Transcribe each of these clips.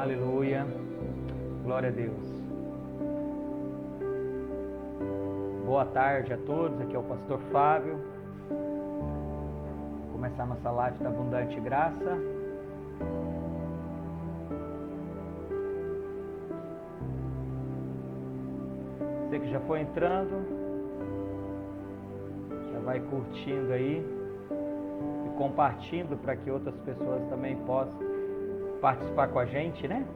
Aleluia. Glória a Deus. Boa tarde a todos. Aqui é o pastor Fábio. Vou começar nossa live da Abundante Graça. Você que já foi entrando, já vai curtindo aí e compartilhando para que outras pessoas também possam participar com a gente, né?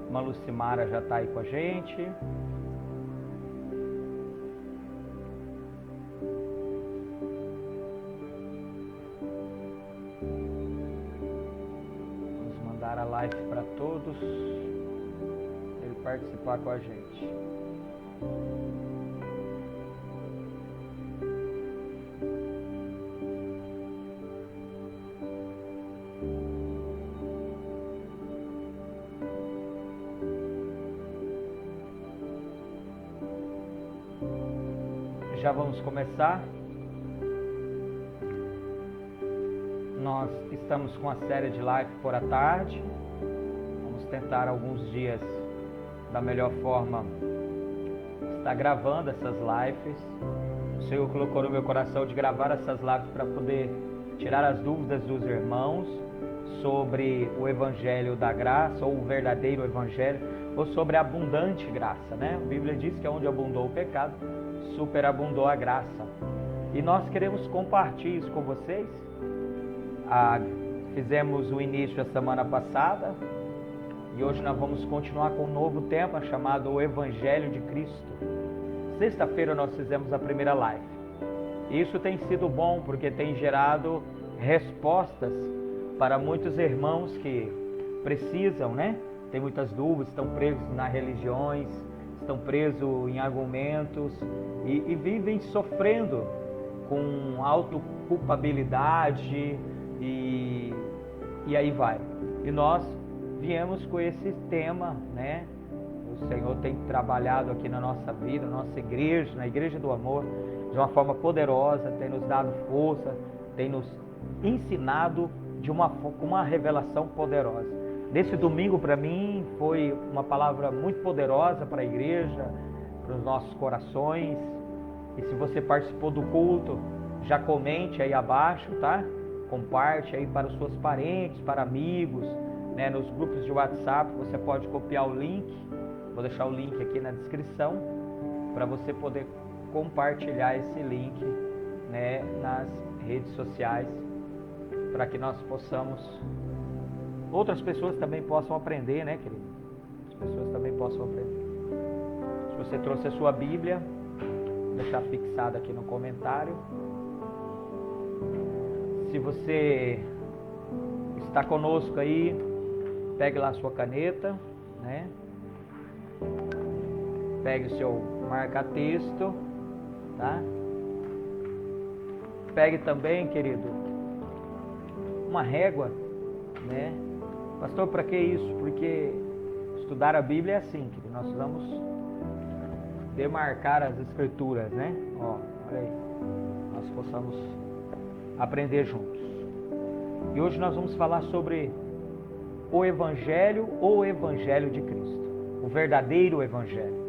Uma Lucimara já está aí com a gente. Vamos mandar a live para todos ele participar com a gente. Já vamos começar. Nós estamos com a série de live por à tarde. Vamos tentar alguns dias da melhor forma estar gravando essas lives. O Senhor colocou no meu coração de gravar essas lives para poder tirar as dúvidas dos irmãos sobre o Evangelho da Graça, ou o verdadeiro Evangelho, ou sobre a abundante graça, né? A Bíblia diz que onde abundou o pecado, superabundou a graça. E nós queremos compartilhar isso com vocês. Fizemos o início a semana passada e hoje nós vamos continuar com um novo tema chamado o Evangelho de Cristo. Sexta-feira nós fizemos a primeira live. Isso tem sido bom porque tem gerado respostas para muitos irmãos que precisam, né? Tem muitas dúvidas, estão presos nas religiões, estão presos em argumentos e vivem sofrendo com autoculpabilidade e aí vai. E nós viemos com esse tema, né? O Senhor tem trabalhado aqui na nossa vida, na nossa igreja, na Igreja do Amor, de uma forma poderosa, tem nos dado força, tem nos ensinado com uma revelação poderosa. Nesse domingo, para mim, foi uma palavra muito poderosa para a igreja, para os nossos corações. E se você participou do culto, já comente aí abaixo, tá? Comparte aí para os seus parentes, para amigos, né? Nos grupos de WhatsApp, você pode copiar o link. Vou deixar o link aqui na descrição, para você poder compartilhar esse link, né? Nas redes sociais, para que nós possamos... outras pessoas também possam aprender, né, querido? As pessoas também possam aprender. Se você trouxe a sua Bíblia, vou deixar fixado aqui no comentário. Se você está conosco aí, pegue lá a sua caneta, né? Pegue o seu marca-texto, tá? Pegue também, querido, uma régua, né? Pastor, para que isso? Porque estudar a Bíblia é assim, querido. Nós vamos demarcar as Escrituras, né? Ó, olha aí. Nós possamos aprender juntos. E hoje nós vamos falar sobre o Evangelho ou o Evangelho de Cristo. O verdadeiro Evangelho.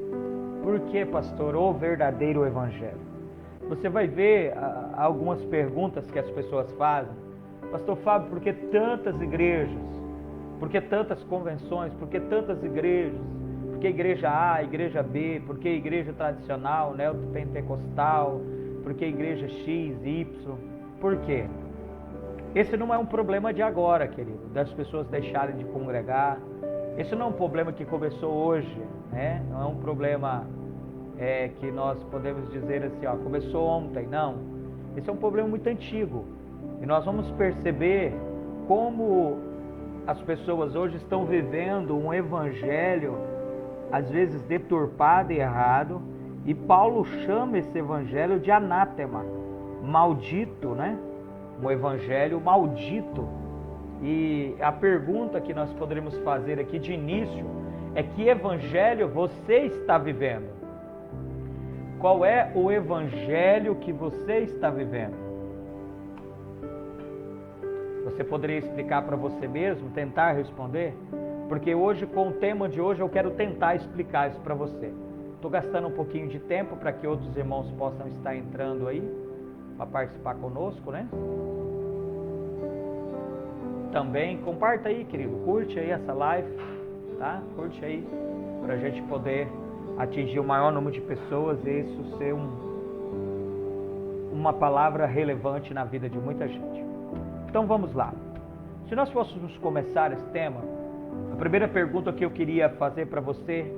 Por que, pastor, o verdadeiro Evangelho? Você vai ver algumas perguntas que as pessoas fazem. Pastor Fábio, por que tantas igrejas? Por que tantas convenções? Por que tantas igrejas? Por que igreja A, igreja B? Por que igreja tradicional, neopentecostal? Por que igreja X, Y? Por quê? Esse não é um problema de agora, querido, das pessoas deixarem de congregar. Esse não é um problema que começou hoje, né? Não é um problema que nós podemos dizer assim, ó, começou ontem. Não. Esse é um problema muito antigo. E nós vamos perceber como as pessoas hoje estão vivendo um evangelho, às vezes deturpado e errado, e Paulo chama esse evangelho de anátema, maldito, né? Um evangelho maldito. E a pergunta que nós poderíamos fazer aqui de início é: que evangelho você está vivendo? Qual é o evangelho que você está vivendo? Você poderia explicar para você mesmo, tentar responder? porque hoje, com o tema de hoje, eu quero tentar explicar isso para você. Estou gastando um pouquinho de tempo para que outros irmãos possam estar entrando aí, para participar conosco, né? Também, comparta aí, querido, curte aí essa live, tá? Curte aí, para a gente poder atingir o maior número de pessoas e isso ser uma palavra relevante na vida de muita gente. Então vamos lá. Se nós fôssemos começar esse tema, a primeira pergunta que eu queria fazer para você: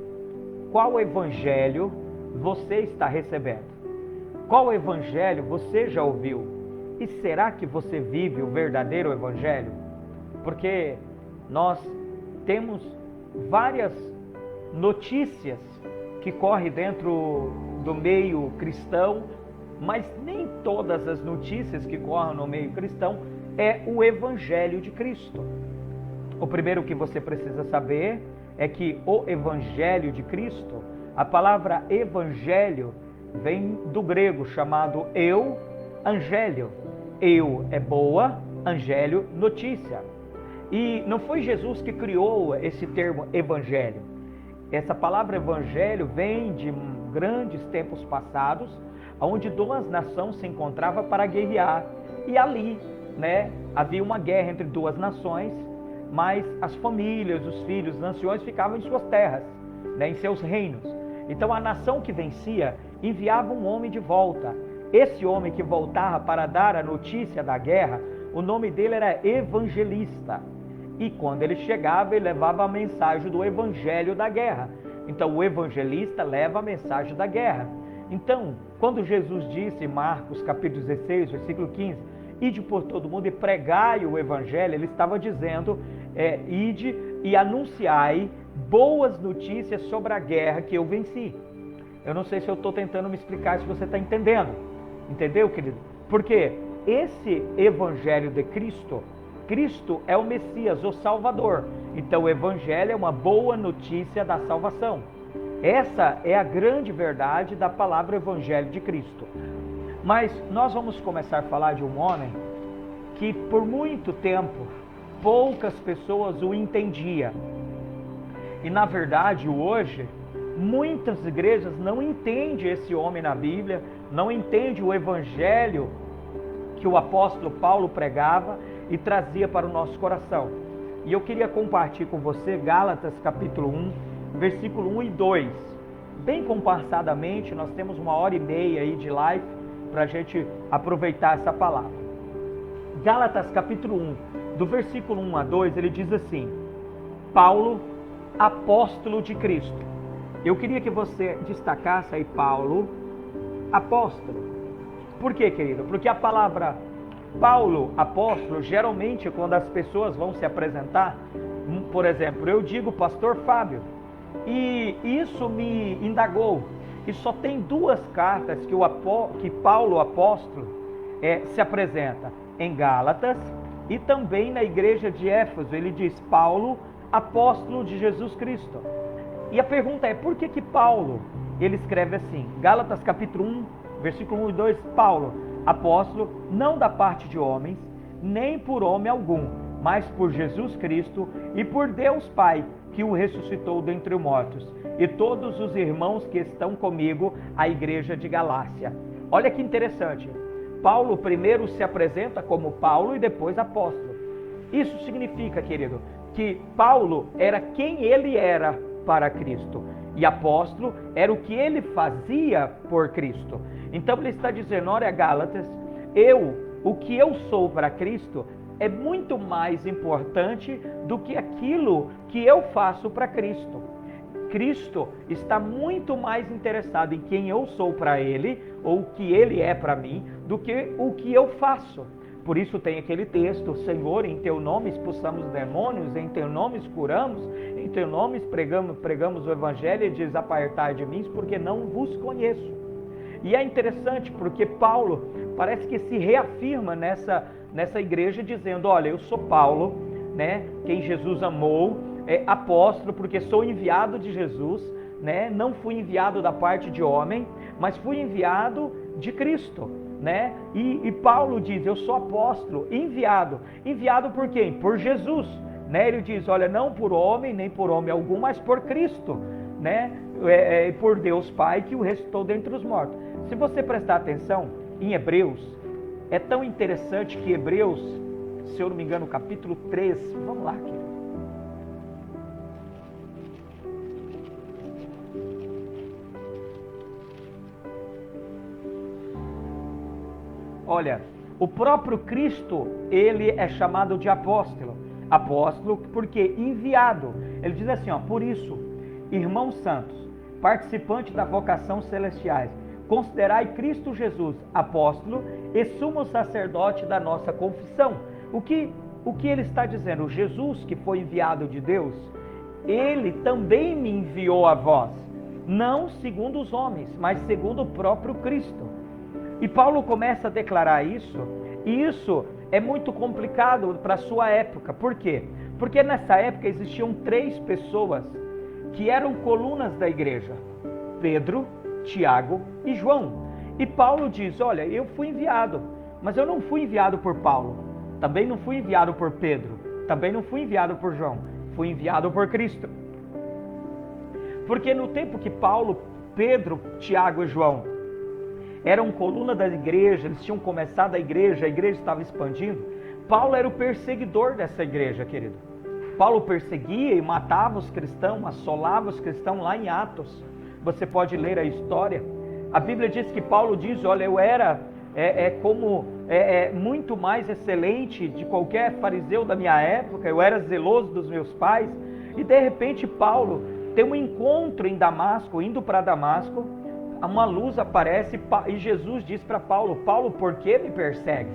qual evangelho você está recebendo? Qual evangelho você já ouviu? E será que você vive o verdadeiro evangelho? Porque nós temos várias notícias que correm dentro do meio cristão, mas nem todas as notícias que correm no meio cristão é o evangelho de Cristo. O primeiro que você precisa saber é que o evangelho de Cristo, a palavra evangelho vem do grego chamado eu, angélio. Eu é boa, angélio, notícia. E não foi Jesus que criou esse termo evangelho. Essa palavra evangelho vem de grandes tempos passados, onde duas nações se encontravam para guerrear. E ali, né, havia uma guerra entre duas nações, mas as famílias, os filhos, os anciões ficavam em suas terras, né, em seus reinos. Então a nação que vencia enviava um homem de volta. Esse homem que voltava para dar a notícia da guerra, o nome dele era evangelista. E quando ele chegava, ele levava a mensagem do evangelho da guerra. Então o evangelista leva a mensagem da guerra. Então, quando Jesus disse em Marcos capítulo 16, versículo 15, ide por todo mundo e pregai o evangelho, ele estava dizendo, ide e anunciai boas notícias sobre a guerra que eu venci. Eu não sei se eu estou tentando me explicar, se você está entendendo. Entendeu, querido? Porque esse evangelho de Cristo, Cristo é o Messias, o Salvador. Então o evangelho é uma boa notícia da salvação. Essa é a grande verdade da palavra evangelho de Cristo. Mas nós vamos começar a falar de um homem que por muito tempo poucas pessoas o entendiam. E na verdade hoje muitas igrejas não entendem esse homem na Bíblia, não entendem o evangelho que o apóstolo Paulo pregava e trazia para o nosso coração. E eu queria compartilhar com você Gálatas capítulo 1, versículo 1 e 2. Bem compassadamente, nós temos 1h30 aí de live para a gente aproveitar essa palavra. Gálatas capítulo 1, do versículo 1 a 2, ele diz assim: Paulo, apóstolo de Cristo. Eu queria que você destacasse aí Paulo, apóstolo. Por quê, querido? Porque a palavra Paulo, apóstolo, geralmente quando as pessoas vão se apresentar, por exemplo, eu digo pastor Fábio, e isso me indagou, e só tem duas cartas que Paulo, apóstolo, se apresenta, em Gálatas e também na igreja de Éfeso. Ele diz Paulo, apóstolo de Jesus Cristo. E a pergunta é, por que Paulo, ele escreve assim, Gálatas capítulo 1, versículo 1 e 2, Paulo, apóstolo, não da parte de homens, nem por homem algum, mas por Jesus Cristo e por Deus Pai, que o ressuscitou dentre os mortos, e todos os irmãos que estão comigo, a igreja de Galácia. Olha que interessante, Paulo primeiro se apresenta como Paulo e depois apóstolo. Isso significa, querido, que Paulo era quem ele era para Cristo, e apóstolo era o que ele fazia por Cristo. Então ele está dizendo, olha Gálatas, o que eu sou para Cristo é muito mais importante do que aquilo que eu faço para Cristo. Cristo está muito mais interessado em quem eu sou para Ele, ou o que Ele é para mim, do que o que eu faço. Por isso tem aquele texto, Senhor, em Teu nome expulsamos demônios, em Teu nome curamos, em Teu nome pregamos o Evangelho, e diz, apartai de mim, porque não vos conheço. E é interessante porque Paulo parece que se reafirma nessa igreja dizendo, olha, eu sou Paulo, né, quem Jesus amou, apóstolo, porque sou enviado de Jesus, né, não fui enviado da parte de homem, mas fui enviado de Cristo, né? E Paulo diz, eu sou apóstolo, enviado por quem? Por Jesus, né? Ele diz, olha, não por homem, nem por homem algum, mas por Cristo, né? Por Deus Pai que o ressuscitou dentre os mortos. Se você prestar atenção em Hebreus, é tão interessante que Hebreus, se eu não me engano, capítulo 3, vamos lá, querido. Olha, o próprio Cristo, ele é chamado de apóstolo. Apóstolo porque enviado. Ele diz assim, ó, por isso, irmãos santos, participantes da vocação celestiais, considerai Cristo Jesus apóstolo e sumo sacerdote da nossa confissão. O que ele está dizendo? Jesus, que foi enviado de Deus, ele também me enviou a vós, não segundo os homens, mas segundo o próprio Cristo. E Paulo começa a declarar isso, e isso é muito complicado para a sua época. Por quê? Porque nessa época existiam 3 pessoas que eram colunas da igreja: Pedro, Tiago e João. E Paulo diz, olha, eu fui enviado, mas eu não fui enviado por Paulo, também não fui enviado por Pedro, também não fui enviado por João, fui enviado por Cristo. Porque no tempo que Paulo, Pedro, Tiago e João eram coluna da igreja, eles tinham começado a igreja estava expandindo, Paulo era o perseguidor dessa igreja, querido. Paulo perseguia e matava os cristãos, assolava os cristãos lá em Atos. Você pode ler a história. A Bíblia diz que Paulo diz, olha, eu era muito mais excelente de qualquer fariseu da minha época, eu era zeloso dos meus pais. E de repente Paulo tem um encontro em Damasco, indo para Damasco, uma luz aparece e Jesus diz para Paulo, Paulo, por que me persegues?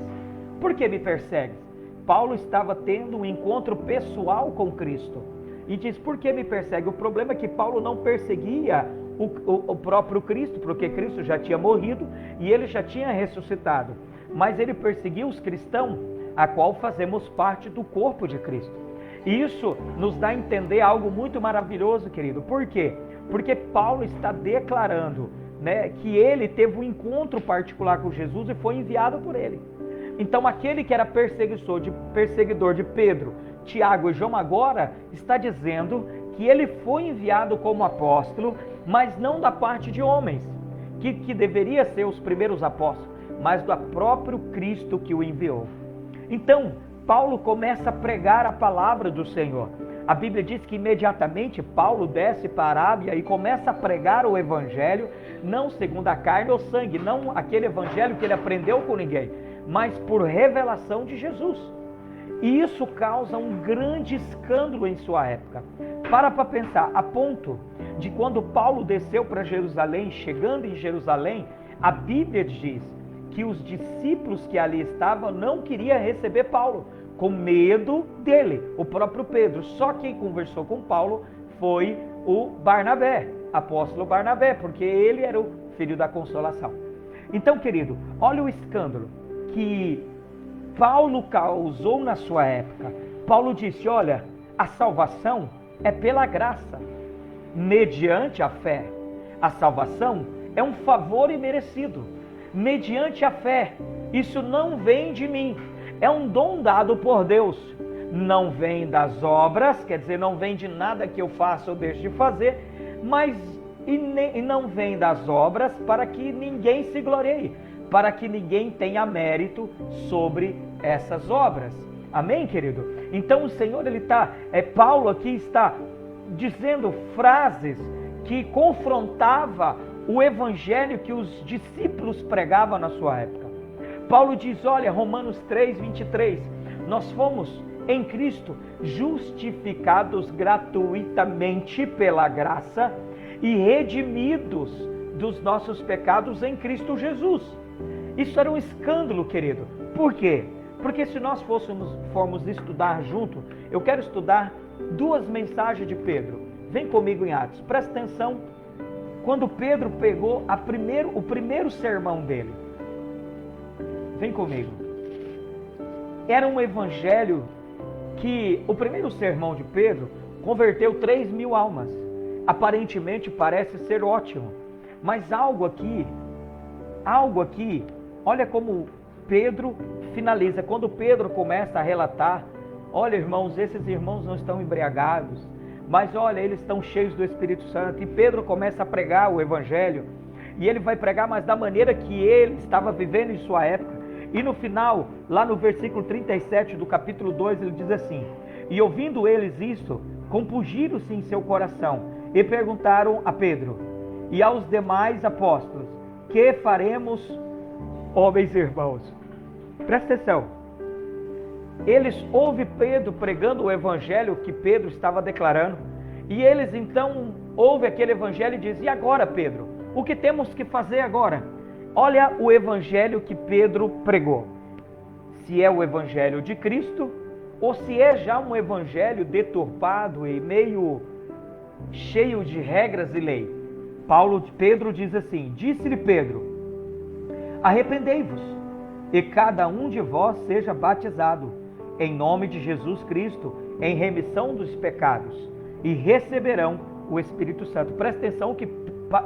Por que me persegues? Paulo estava tendo um encontro pessoal com Cristo. E diz, por que me persegue? O problema é que Paulo não perseguia o próprio Cristo, porque Cristo já tinha morrido e ele já tinha ressuscitado. Mas ele perseguia os cristãos, a qual fazemos parte do corpo de Cristo. E isso nos dá a entender algo muito maravilhoso, querido. Por quê? Porque Paulo está declarando, né, que ele teve um encontro particular com Jesus e foi enviado por ele. Então aquele que era perseguidor de Pedro, Tiago e João agora está dizendo que ele foi enviado como apóstolo, mas não da parte de homens, que deveria ser os primeiros apóstolos, mas do próprio Cristo que o enviou. Então Paulo começa a pregar a palavra do Senhor. A Bíblia diz que imediatamente Paulo desce para a Arábia e começa a pregar o evangelho, não segundo a carne ou sangue, não aquele evangelho que ele aprendeu com ninguém, mas por revelação de Jesus. E isso causa um grande escândalo em sua época. Para pensar, a ponto de quando Paulo desceu para Jerusalém, chegando em Jerusalém, a Bíblia diz que os discípulos que ali estavam não queriam receber Paulo, com medo dele, o próprio Pedro. Só quem conversou com Paulo foi o Barnabé, apóstolo Barnabé, porque ele era o filho da consolação. Então, querido, olha o escândalo que Paulo causou na sua época. Paulo disse, olha, a salvação é pela graça, mediante a fé. A salvação é um favor imerecido, mediante a fé. Isso não vem de mim, é um dom dado por Deus. Não vem das obras, quer dizer, não vem de nada que eu faça ou deixe de fazer, mas e não vem das obras para que ninguém se glorie, para que ninguém tenha mérito sobre essas obras. Amém, querido? Então o Senhor, Paulo aqui está dizendo frases que confrontava o evangelho que os discípulos pregavam na sua época. Paulo diz, olha, Romanos 3:23, nós fomos em Cristo justificados gratuitamente pela graça e redimidos dos nossos pecados em Cristo Jesus. Isso era um escândalo, querido. Por quê? Porque se nós formos estudar junto, eu quero estudar 2 mensagens de Pedro. Vem comigo em Atos, presta atenção. Quando Pedro pegou o primeiro sermão dele, vem comigo. Era um evangelho que o primeiro sermão de Pedro converteu 3.000 almas. Aparentemente parece ser ótimo, mas algo aqui, olha como Pedro finaliza. Quando Pedro começa a relatar olha irmãos, esses irmãos não estão embriagados, mas olha, eles estão cheios do Espírito Santo. E Pedro começa a pregar o Evangelho, e ele vai pregar, mas da maneira que ele estava vivendo em sua época. E no final, lá no versículo 37 do capítulo 2, ele diz assim: e ouvindo eles isto, compungiram-se em seu coração, e perguntaram a Pedro e aos demais apóstolos: que faremos, homens e irmãos? Presta atenção. Eles ouvem Pedro pregando o evangelho que Pedro estava declarando, e eles então ouvem aquele evangelho e dizem: e agora, Pedro? O que temos que fazer agora? Olha o evangelho que Pedro pregou. Se é o evangelho de Cristo, ou se é já um evangelho deturpado e meio cheio de regras e lei. Pedro diz assim: disse-lhe Pedro: arrependei-vos, e cada um de vós seja batizado, em nome de Jesus Cristo, em remissão dos pecados, e receberão o Espírito Santo. Presta atenção que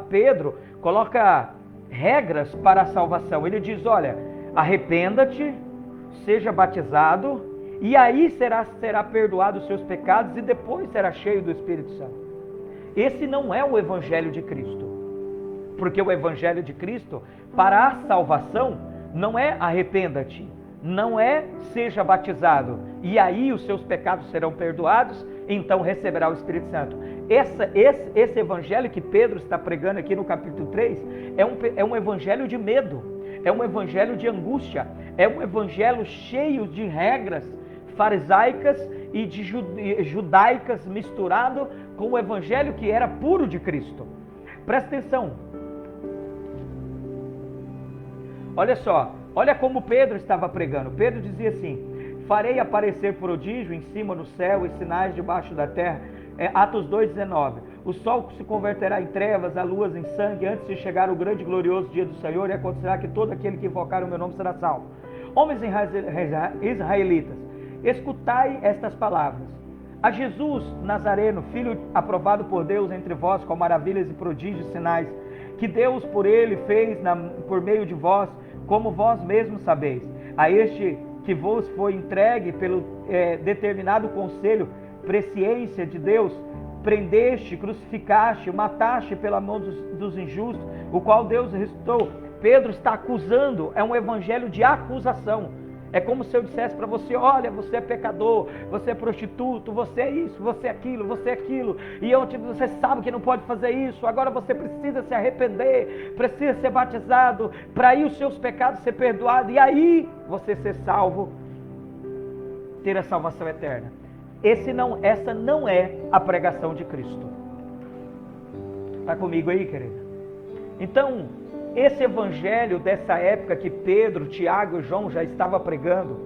Pedro coloca regras para a salvação. Ele diz: olha, arrependa-te, seja batizado, e aí será perdoado os seus pecados, e depois será cheio do Espírito Santo. Esse não é o Evangelho de Cristo, porque o Evangelho de Cristo, para a salvação, não é arrependa-te, não é seja batizado, e aí os seus pecados serão perdoados, então receberá o Espírito Santo. Esse Evangelho que Pedro está pregando aqui no capítulo 3, é um Evangelho de medo, é um Evangelho de angústia, é um Evangelho cheio de regras farisaicas e de judaicas, misturado com o Evangelho que era puro de Cristo. Presta atenção. Olha só, olha como Pedro estava pregando. Pedro dizia assim: farei aparecer prodígio em cima do céu e sinais debaixo da terra. Atos 2,19. O sol se converterá em trevas, a lua em sangue, antes de chegar o grande e glorioso dia do Senhor, e acontecerá que todo aquele que invocar o meu nome será salvo. Homens israelitas, escutai estas palavras. A Jesus Nazareno, filho aprovado por Deus entre vós, com maravilhas e prodígios e sinais, que Deus por ele fez por meio de vós, como vós mesmos sabeis. A este que vos foi entregue pelo determinado conselho, presciência de Deus, prendeste, crucificaste, mataste pela mão dos injustos, o qual Deus ressuscitou. Pedro está acusando, é um evangelho de acusação. É como se eu dissesse para você: olha, você é pecador, você é prostituto, você é isso, você é aquilo, você é aquilo, e você sabe que não pode fazer isso, agora você precisa se arrepender, precisa ser batizado, para aí os seus pecados ser perdoados, e aí você ser salvo, ter a salvação eterna. Essa não é a pregação de Cristo. Está comigo aí, querido? Então, esse evangelho dessa época que Pedro, Tiago e João já estavam pregando,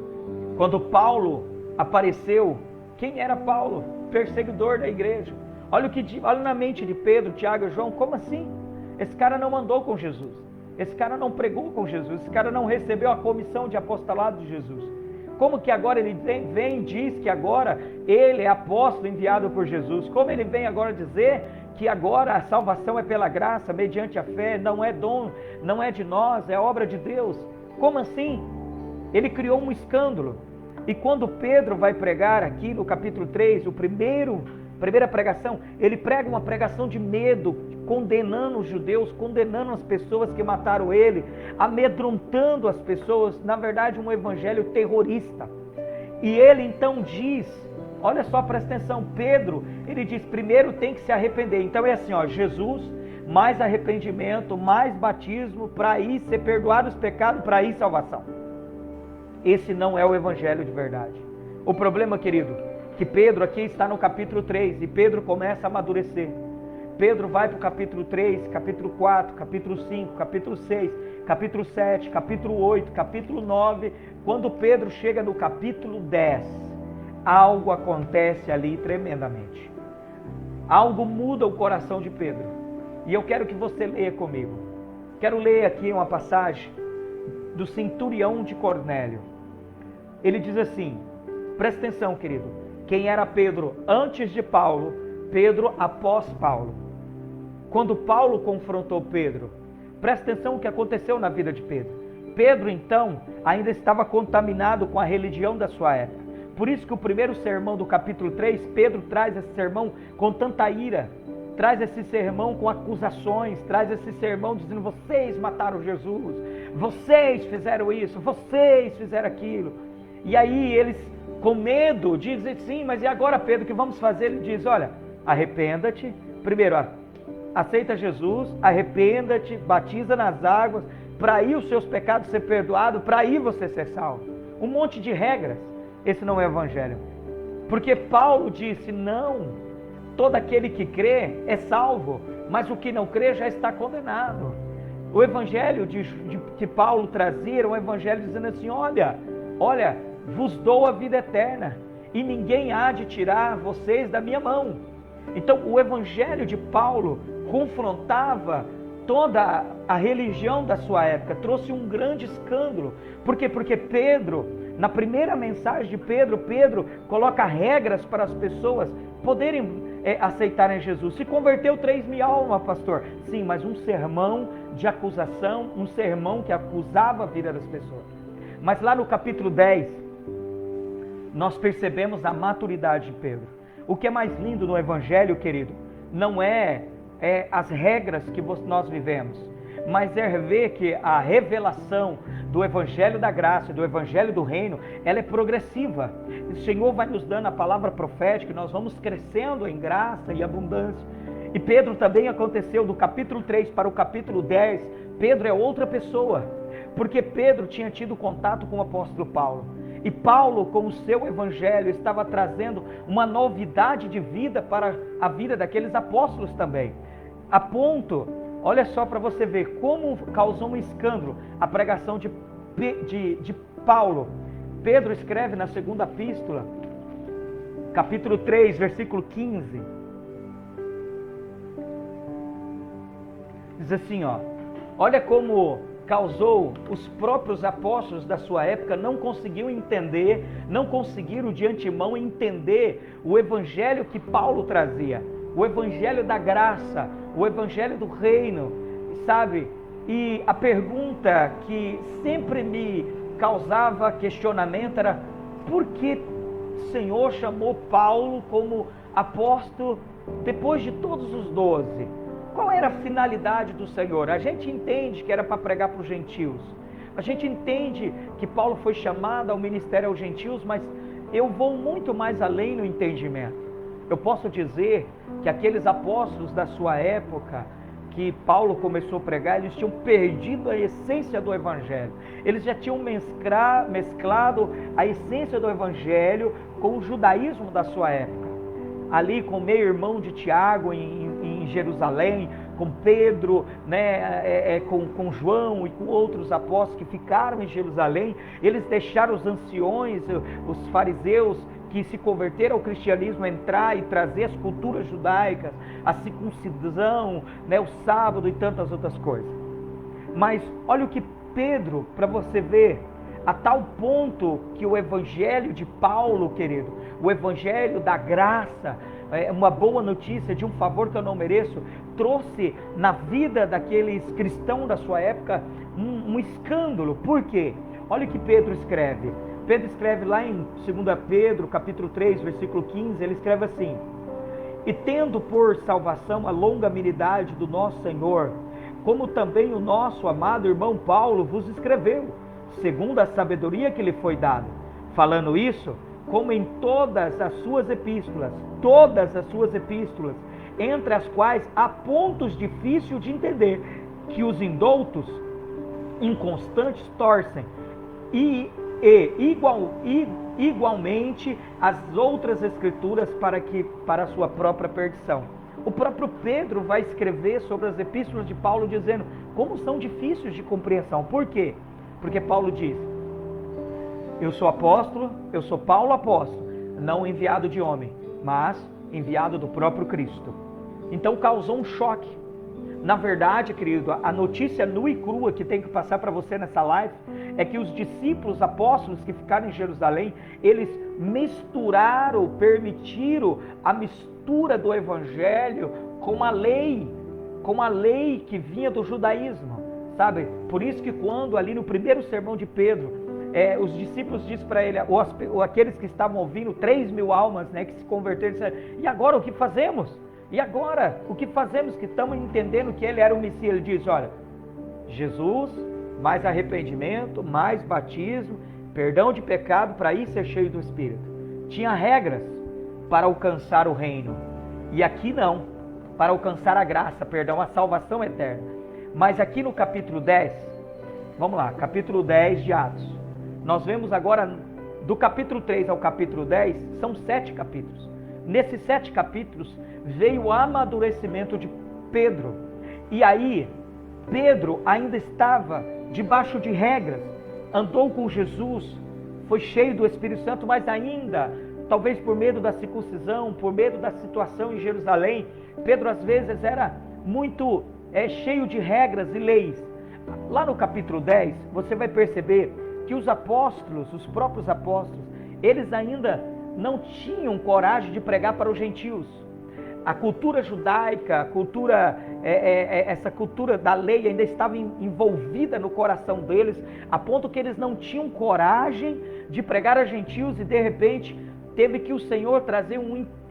quando Paulo apareceu, quem era Paulo? Perseguidor da igreja. Olha na mente de Pedro, Tiago e João: como assim? Esse cara não andou com Jesus, esse cara não pregou com Jesus, esse cara não recebeu a comissão de apostolado de Jesus. Como que agora ele vem e diz que agora ele é apóstolo enviado por Jesus? Como ele vem agora dizer que agora a salvação é pela graça, mediante a fé, não é dom, não é de nós, é obra de Deus? Como assim? Ele criou um escândalo. E quando Pedro vai pregar aqui no capítulo 3, primeira pregação, ele prega uma pregação de medo, condenando os judeus, condenando as pessoas que mataram ele, amedrontando as pessoas, na verdade um evangelho terrorista. E ele então diz, olha só, presta atenção, Pedro, ele diz: primeiro tem que se arrepender. Então é assim, Jesus, mais arrependimento, mais batismo, para aí ser perdoado os pecados, para aí salvação. Esse não é o evangelho de verdade. O problema, querido, que Pedro aqui está no capítulo 3, e Pedro começa a amadurecer. Pedro vai para o capítulo 3, capítulo 4, capítulo 5, capítulo 6, capítulo 7, capítulo 8, capítulo 9. Quando Pedro chega no capítulo 10, algo acontece ali tremendamente. Algo muda o coração de Pedro. E eu quero que você leia comigo. Quero ler aqui uma passagem do centurião de Cornélio. Ele diz assim, presta atenção, querido. Quem era Pedro antes de Paulo, Pedro após Paulo. Quando Paulo confrontou Pedro, presta atenção o que aconteceu na vida de Pedro. Pedro, então, ainda estava contaminado com a religião da sua época. Por isso que o primeiro sermão do capítulo 3, Pedro traz esse sermão com tanta ira, traz esse sermão com acusações, traz esse sermão dizendo: vocês mataram Jesus, vocês fizeram isso, vocês fizeram aquilo. E aí eles, com medo, dizem: sim, mas e agora, Pedro, o que vamos fazer? Ele diz: olha, arrependa-te, primeiro aceita Jesus, arrependa-te, batiza nas águas, para aí os seus pecados ser perdoados, para aí você ser salvo. Um monte de regras. Esse não é o evangelho. Porque Paulo disse: não, todo aquele que crê é salvo, mas o que não crê já está condenado. O evangelho que Paulo trazia era um evangelho dizendo assim: olha, vos dou a vida eterna, e ninguém há de tirar vocês da minha mão. Então o evangelho de Paulo confrontava toda a religião da sua época, trouxe um grande escândalo. Por quê? Porque Pedro, na primeira mensagem de Pedro coloca regras para as pessoas poderem aceitarem Jesus. Se converteu 3.000 almas, pastor. Sim, mas um sermão de acusação, um sermão que acusava a vida das pessoas. Mas lá no capítulo 10, nós percebemos a maturidade de Pedro. O que é mais lindo no evangelho, querido, não é as regras que nós vivemos, mas é ver que a revelação do evangelho da graça, do evangelho do reino, ela é progressiva. O Senhor vai nos dando a palavra profética, nós vamos crescendo em graça e abundância. E Pedro também aconteceu do capítulo 3 para o capítulo 10, Pedro é outra pessoa, porque Pedro tinha tido contato com o apóstolo Paulo. E Paulo, com o seu evangelho, estava trazendo uma novidade de vida para a vida daqueles apóstolos também. A ponto, olha só para você ver como causou um escândalo a pregação de Paulo. Pedro escreve na segunda epístola, capítulo 3, versículo 15. Diz assim, olha como causou, os próprios apóstolos da sua época não conseguiram entender, não conseguiram de antemão entender o evangelho que Paulo trazia, o evangelho da graça, o evangelho do reino, sabe? E a pergunta que sempre me causava questionamento era: por que o Senhor chamou Paulo como apóstolo depois de todos os 12? Qual era a finalidade do Senhor? A gente entende que era para pregar para os gentios. A gente entende que Paulo foi chamado ao ministério aos gentios, mas eu vou muito mais além no entendimento. Eu posso dizer que aqueles apóstolos da sua época, que Paulo começou a pregar, eles tinham perdido a essência do evangelho. Eles já tinham mesclado a essência do evangelho com o judaísmo da sua época. Ali com o meio-irmão de Tiago em Jerusalém, com Pedro, com João e com outros apóstolos que ficaram em Jerusalém, eles deixaram os anciões, os fariseus que se converteram ao cristianismo entrar e trazer as culturas judaicas, a circuncisão, o sábado e tantas outras coisas. Mas olha o que Pedro, para você ver, a tal ponto que o evangelho de Paulo, querido, o evangelho da graça, uma boa notícia de um favor que eu não mereço, trouxe na vida daqueles cristãos da sua época um escândalo. Por quê? Olha o que Pedro escreve. Pedro escreve lá em 2 Pedro, capítulo 3, versículo 15, ele escreve assim: e tendo por salvação a longanimidade do nosso Senhor, como também o nosso amado irmão Paulo vos escreveu, segundo a sabedoria que lhe foi dada, falando isso, como em todas as suas epístolas, entre as quais há pontos difíceis de entender, que os indoutos, inconstantes, torcem, e igualmente as outras escrituras para a sua própria perdição. O próprio Pedro vai escrever sobre as epístolas de Paulo dizendo como são difíceis de compreensão. Por quê? Porque Paulo diz: eu sou apóstolo, eu sou Paulo apóstolo, não enviado de homem, mas enviado do próprio Cristo. Então causou um choque. Na verdade, querido, a notícia nua e crua que tem que passar para você nessa live é que os discípulos apóstolos que ficaram em Jerusalém, eles permitiram a mistura do evangelho com a lei que vinha do judaísmo, sabe? Por isso que quando ali no primeiro sermão de Pedro, os discípulos dizem para ele, ou aqueles que estavam ouvindo, 3.000 almas, né, que se converteram, disseram, e agora o que fazemos? E agora o que fazemos, que estamos entendendo que ele era o Messias? Ele diz, olha, Jesus, mais arrependimento, mais batismo, perdão de pecado, para ir ser cheio do Espírito. Tinha regras para alcançar o reino, e aqui não, para alcançar a graça, perdão, a salvação eterna. Mas aqui no capítulo 10, vamos lá, capítulo 10 de Atos, nós vemos agora, do capítulo 3 ao capítulo 10, são 7 capítulos. Nesses 7 capítulos, veio o amadurecimento de Pedro. E aí, Pedro ainda estava debaixo de regras, andou com Jesus, foi cheio do Espírito Santo, mas ainda, talvez por medo da circuncisão, por medo da situação em Jerusalém, Pedro às vezes era muito cheio de regras e leis. Lá no capítulo 10, você vai perceber que os apóstolos, os próprios apóstolos, eles ainda não tinham coragem de pregar para os gentios. A cultura judaica, a cultura, essa cultura da lei ainda estava envolvida no coração deles, a ponto que eles não tinham coragem de pregar a gentios, e de repente teve que o Senhor trazer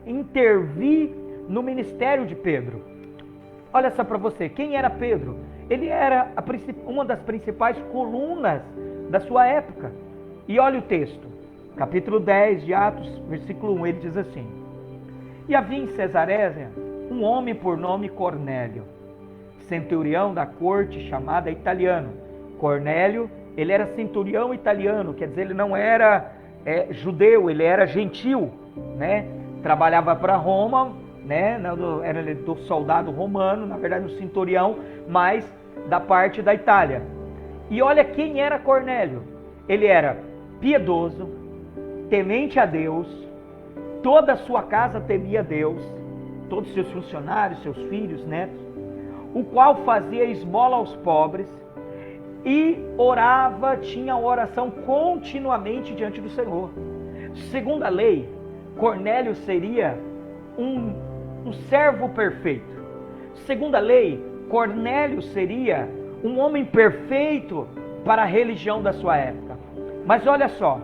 intervir no ministério de Pedro. Olha só para você, quem era Pedro? Ele era uma das principais colunas da sua época. E olha o texto, capítulo 10 de Atos, versículo 1, ele diz assim: E havia em Cesareia um homem por nome Cornélio, centurião da corte, chamada Italiano. Cornélio, ele era centurião italiano, quer dizer, ele não era judeu, ele era gentil, né? Trabalhava para Roma, né? Era do soldado romano, na verdade um centurião, mas da parte da Itália. E olha quem era Cornélio. Ele era piedoso, temente a Deus, toda a sua casa temia Deus, todos os seus funcionários, seus filhos, netos, o qual fazia esmola aos pobres e orava, tinha oração continuamente diante do Senhor. Segundo a lei, Cornélio seria um servo perfeito. Segundo a lei, Cornélio seria um homem perfeito para a religião da sua época. Mas olha só,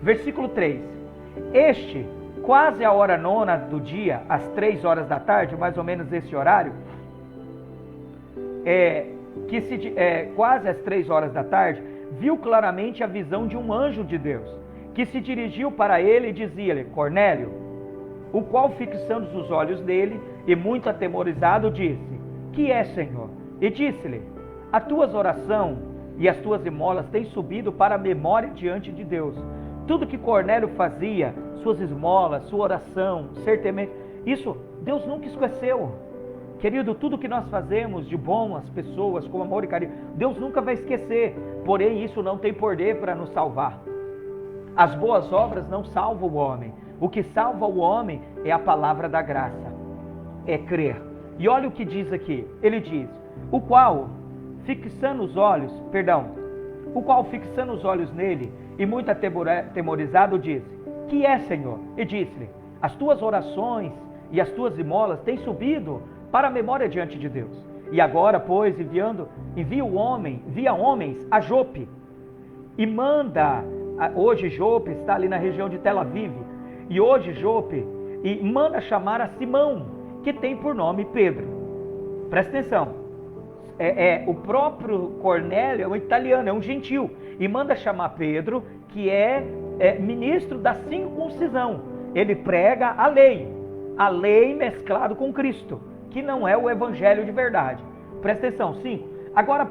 versículo 3. Este, quase a hora nona do dia, às 3 horas da tarde, mais ou menos esse horário, quase às 3 horas da tarde, viu claramente a visão de um anjo de Deus, que se dirigiu para ele e dizia-lhe: Cornélio, o qual, fixando os olhos nele e muito atemorizado, disse: Que é, Senhor? E disse-lhe: A tuas oração e as tuas esmolas têm subido para a memória diante de Deus. Tudo que Cornélio fazia, suas esmolas, sua oração, certamente, isso Deus nunca esqueceu. Querido, tudo que nós fazemos de bom às pessoas, com amor e carinho, Deus nunca vai esquecer. Porém, isso não tem poder para nos salvar. As boas obras não salvam o homem. O que salva o homem é a palavra da graça, é crer. E olha o que diz aqui. Ele diz: o qual, fixando os olhos nele, e muito atemorizado, disse: Que é, Senhor? E disse-lhe: As tuas orações e as tuas esmolas têm subido para a memória diante de Deus. E agora, pois, envia homens a Jope, e manda, hoje Jope está ali na região de Tel Aviv, e hoje Jope, e manda chamar a Simão, que tem por nome Pedro. Presta atenção, o próprio Cornélio é um italiano, é um gentil, e manda chamar Pedro, que é ministro da circuncisão. Ele prega a lei mesclado com Cristo, que não é o evangelho de verdade. Presta atenção, 5. Agora,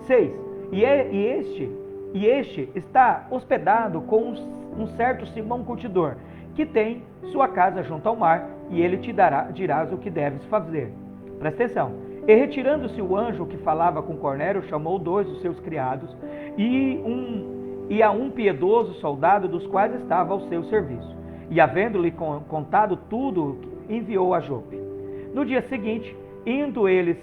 6. E este está hospedado com um certo Simão curtidor, que tem sua casa junto ao mar, e ele te dirás o que deves fazer. Presta atenção. E retirando-se o anjo que falava com Cornélio, chamou 2 dos seus criados e a um piedoso soldado, dos quais estava ao seu serviço. E havendo-lhe contado tudo, enviou a Jope. No dia seguinte, indo eles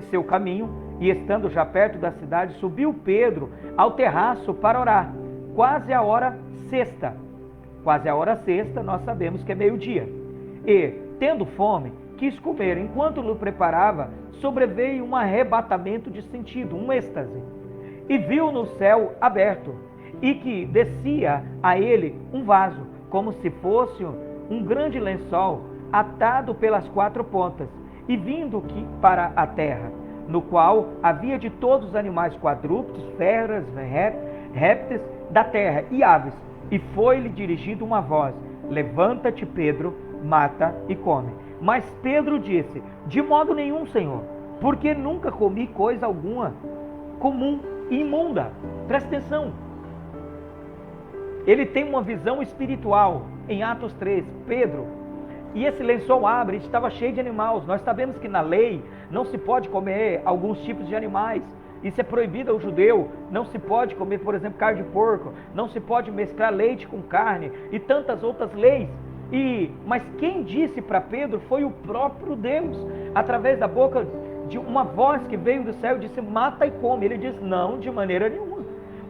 seu caminho, e estando já perto da cidade, subiu Pedro ao terraço para orar, quase a hora sexta. Quase a hora sexta, nós sabemos que é meio-dia. E, tendo fome, quis comer. Enquanto lhe preparava, sobreveio um arrebatamento de sentido, um êxtase. e viu no céu aberto, e que descia a ele um vaso, como se fosse um grande lençol, atado pelas 4 pontas, e vindo para a terra, no qual havia de todos os animais quadrúpedes, feras, répteis da terra e aves. E foi-lhe dirigida uma voz: levanta-te, Pedro, mata e come. Mas Pedro disse: de modo nenhum, Senhor, porque nunca comi coisa alguma comum e imunda. Presta atenção. Ele tem uma visão espiritual em Atos 3, Pedro. E esse lençol abre, estava cheio de animais. Nós sabemos que na lei não se pode comer alguns tipos de animais. Isso é proibido ao judeu. Não se pode comer, por exemplo, carne de porco. Não se pode mesclar leite com carne e tantas outras leis. Mas quem disse para Pedro foi o próprio Deus, através da boca de uma voz que veio do céu e disse: mata e come. Ele disse: não, de maneira nenhuma.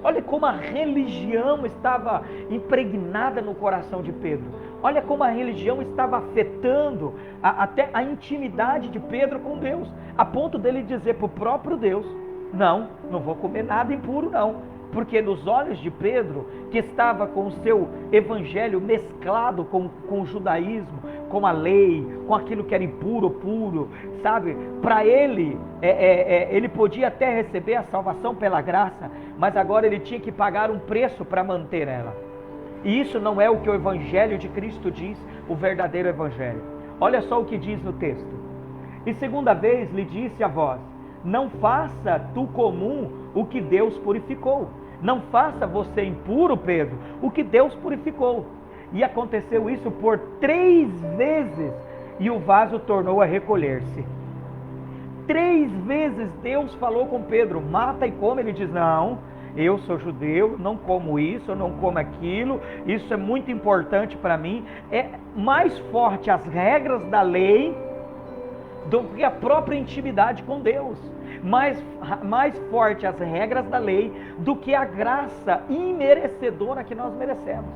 Olha como a religião estava impregnada no coração de Pedro. Olha como a religião estava afetando até a intimidade de Pedro com Deus, a ponto dele dizer para o próprio Deus: não vou comer nada impuro não. Porque nos olhos de Pedro, que estava com o seu evangelho mesclado com o judaísmo, com a lei, com aquilo que era impuro ou puro, sabe? Para ele, ele podia até receber a salvação pela graça, mas agora ele tinha que pagar um preço para manter ela. E isso não é o que o evangelho de Cristo diz, o verdadeiro evangelho. Olha só o que diz no texto. E segunda vez lhe disse a voz: não faça tu comum o que Deus purificou. Não faça você impuro, Pedro, o que Deus purificou. E aconteceu isso por 3 vezes, e o vaso tornou a recolher-se. 3 vezes Deus falou com Pedro: mata e come. Ele diz: não, eu sou judeu, não como isso, eu não como aquilo, isso é muito importante para mim. É mais forte as regras da lei do que a própria intimidade com Deus. Mais forte as regras da lei do que a graça imerecedora que nós merecemos.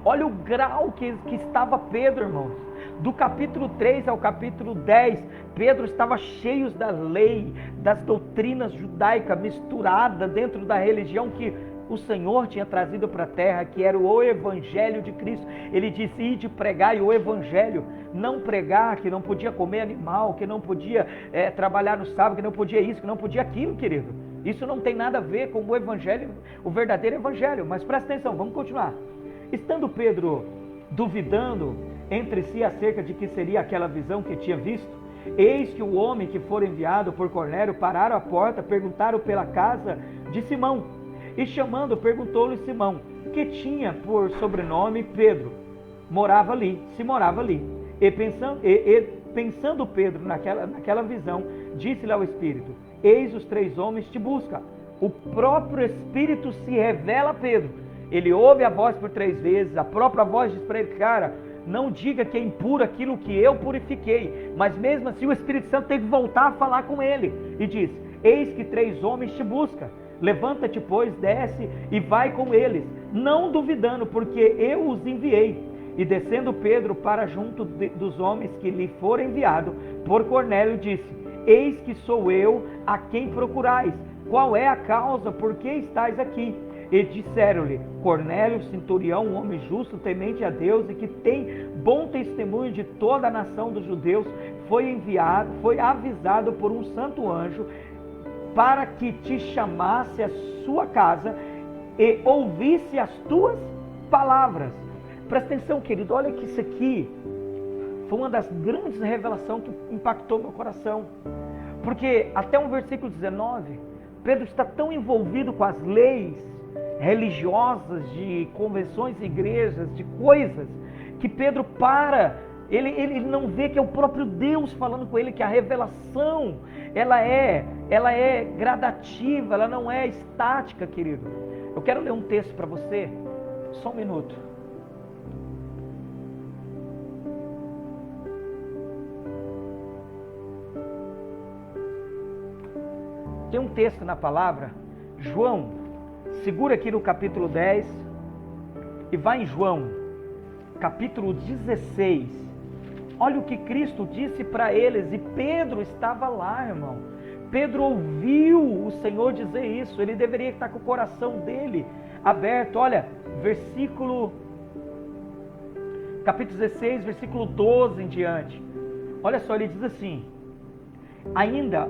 Olha o grau que estava Pedro, irmãos. Do capítulo 3 ao capítulo 10, Pedro estava cheio da lei, das doutrinas judaicas misturadas dentro da religião que o Senhor tinha trazido para a terra, que era o evangelho de Cristo. Ele disse: ide pregar o evangelho. Não pregar que não podia comer animal, que não podia trabalhar no sábado, que não podia isso, que não podia aquilo, querido. Isso não tem nada a ver com o evangelho, o verdadeiro evangelho. Mas presta atenção, vamos continuar. Estando Pedro duvidando entre si acerca de que seria aquela visão que tinha visto, eis que o homem que fora enviado por Cornélio pararam à porta, perguntaram pela casa de Simão. E chamando, perguntou-lhe Simão, que tinha por sobrenome Pedro, morava ali. E pensando Pedro naquela visão, disse-lhe ao Espírito: eis os 3 homens te buscam. O próprio Espírito se revela a Pedro. Ele ouve a voz por 3 vezes, a própria voz diz para ele: cara, não diga que é impuro aquilo que eu purifiquei. Mas mesmo assim o Espírito Santo teve que voltar a falar com ele. E diz: eis que 3 homens te buscam. Levanta-te, pois, desce e vai com eles, não duvidando, porque eu os enviei. E descendo Pedro para junto dos homens que lhe foram enviados por Cornélio, disse: eis que sou eu a quem procurais. Qual é a causa, por que estáis aqui? E disseram-lhe: Cornélio, centurião, um homem justo, temente a Deus e que tem bom testemunho de toda a nação dos judeus, foi avisado por um santo anjo para que te chamasse à sua casa e ouvisse as tuas palavras. Presta atenção, querido, olha que isso aqui foi uma das grandes revelações que impactou meu coração. Porque até o versículo 19, Pedro está tão envolvido com as leis religiosas, de convenções e igrejas, de coisas, que Pedro ele não vê que é o próprio Deus falando com ele, que a revelação, ela é gradativa, ela não é estática, querido. Eu quero ler um texto para você, só um minuto. Tem um texto na palavra, João, segura aqui no capítulo 10 e vai em João, capítulo 16. Olha o que Cristo disse para eles, e Pedro estava lá, irmão. Pedro ouviu o Senhor dizer isso, ele deveria estar com o coração dele aberto. Olha, capítulo 16, versículo 12 em diante. Olha só, ele diz assim, ainda,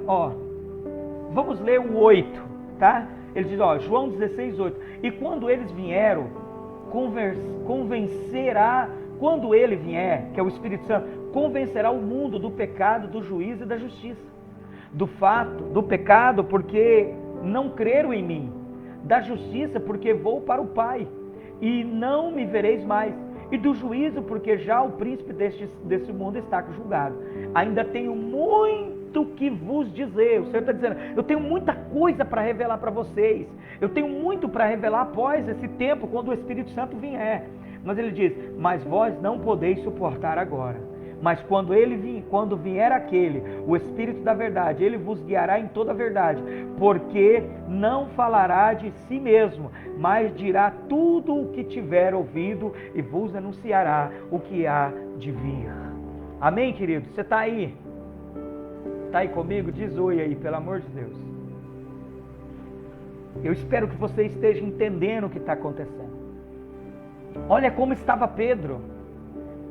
vamos ler o 8, tá? Ele diz, João 16, 8. E quando eles vieram, quando ele vier, que é o Espírito Santo, convencerá o mundo do pecado, do juízo e da justiça. Do pecado, porque não creram em mim. Da justiça, porque vou para o Pai, e não me vereis mais. E do juízo, porque já o príncipe desse mundo está julgado. Ainda tenho muito que vos dizer. O Senhor está dizendo, eu tenho muita coisa para revelar para vocês. Eu tenho muito para revelar após esse tempo, quando o Espírito Santo vier. Mas ele diz, mas vós não podeis suportar agora. Mas quando vier aquele, o Espírito da verdade, ele vos guiará em toda a verdade, porque não falará de si mesmo, mas dirá tudo o que tiver ouvido e vos anunciará o que há de vir. Amém, querido? Você está aí? Está aí comigo? Diz oi aí, pelo amor de Deus. Eu espero que você esteja entendendo o que está acontecendo. Olha como estava Pedro.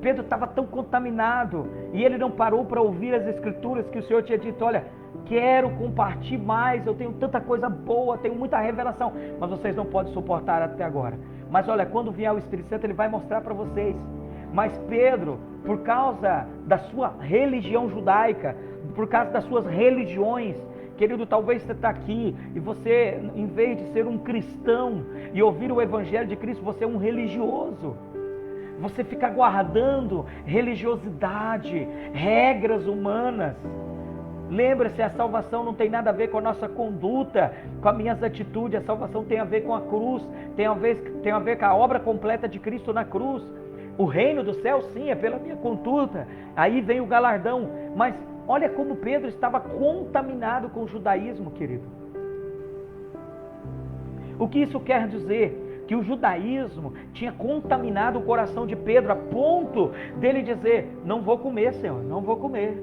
Pedro estava tão contaminado e ele não parou para ouvir as escrituras que o Senhor tinha dito, olha, quero compartilhar mais, eu tenho tanta coisa boa, tenho muita revelação, mas vocês não podem suportar até agora. Mas olha, quando vier o Espírito Santo, ele vai mostrar para vocês. Mas Pedro, por causa da sua religião judaica, por causa das suas religiões, querido, talvez você está aqui e você, em vez de ser um cristão e ouvir o Evangelho de Cristo, você é um religioso. Você fica guardando religiosidade, regras humanas. Lembra-se, a salvação não tem nada a ver com a nossa conduta, com as minhas atitudes. A salvação tem a ver com a cruz, tem a ver com a obra completa de Cristo na cruz. O reino do céu, sim, é pela minha conduta. Aí vem o galardão. Mas olha como Pedro estava contaminado com o judaísmo, querido. O que isso quer dizer? Que o judaísmo tinha contaminado o coração de Pedro a ponto dele dizer, não vou comer, Senhor, não vou comer,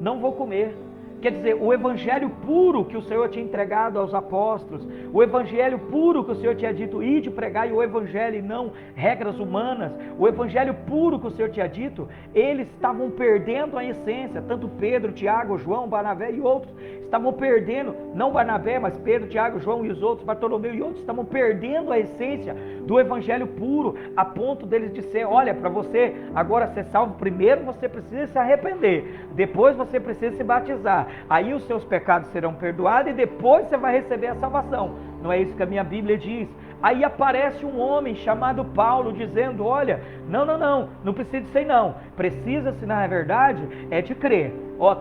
não vou comer. Quer dizer, o evangelho puro que o Senhor tinha entregado aos apóstolos, o evangelho puro que o Senhor tinha dito, ide pregar e o evangelho e não regras humanas, o evangelho puro que o Senhor tinha dito, eles estavam perdendo a essência, tanto Pedro, Tiago, João, Barnabé e outros, estavam perdendo, não Barnabé, mas Pedro, Tiago, João e os outros, Bartolomeu e outros, estavam perdendo a essência do evangelho puro, a ponto deles dizer, olha, para você agora ser salvo, primeiro você precisa se arrepender, depois você precisa se batizar, aí os seus pecados serão perdoados e depois você vai receber a salvação. Não é isso que a minha Bíblia diz. Aí aparece um homem chamado Paulo dizendo, olha, não precisa disso aí não, precisa-se na verdade é de crer.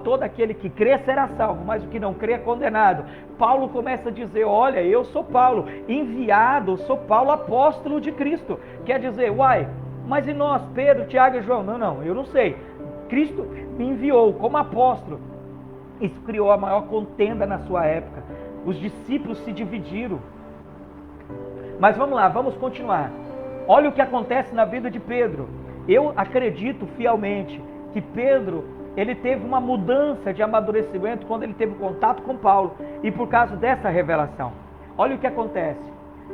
Todo aquele que crê será salvo, mas o que não crê é condenado. Paulo começa a dizer, olha, eu sou Paulo, enviado, sou Paulo, apóstolo de Cristo. Quer dizer, mas e nós, Pedro, Tiago e João? Não, eu não sei. Cristo me enviou como apóstolo. Isso criou a maior contenda na sua época. Os discípulos se dividiram. Mas vamos lá, vamos continuar. Olha o que acontece na vida de Pedro. Eu acredito fielmente que Pedro, ele teve uma mudança de amadurecimento quando ele teve contato com Paulo e por causa dessa revelação. Olha o que acontece.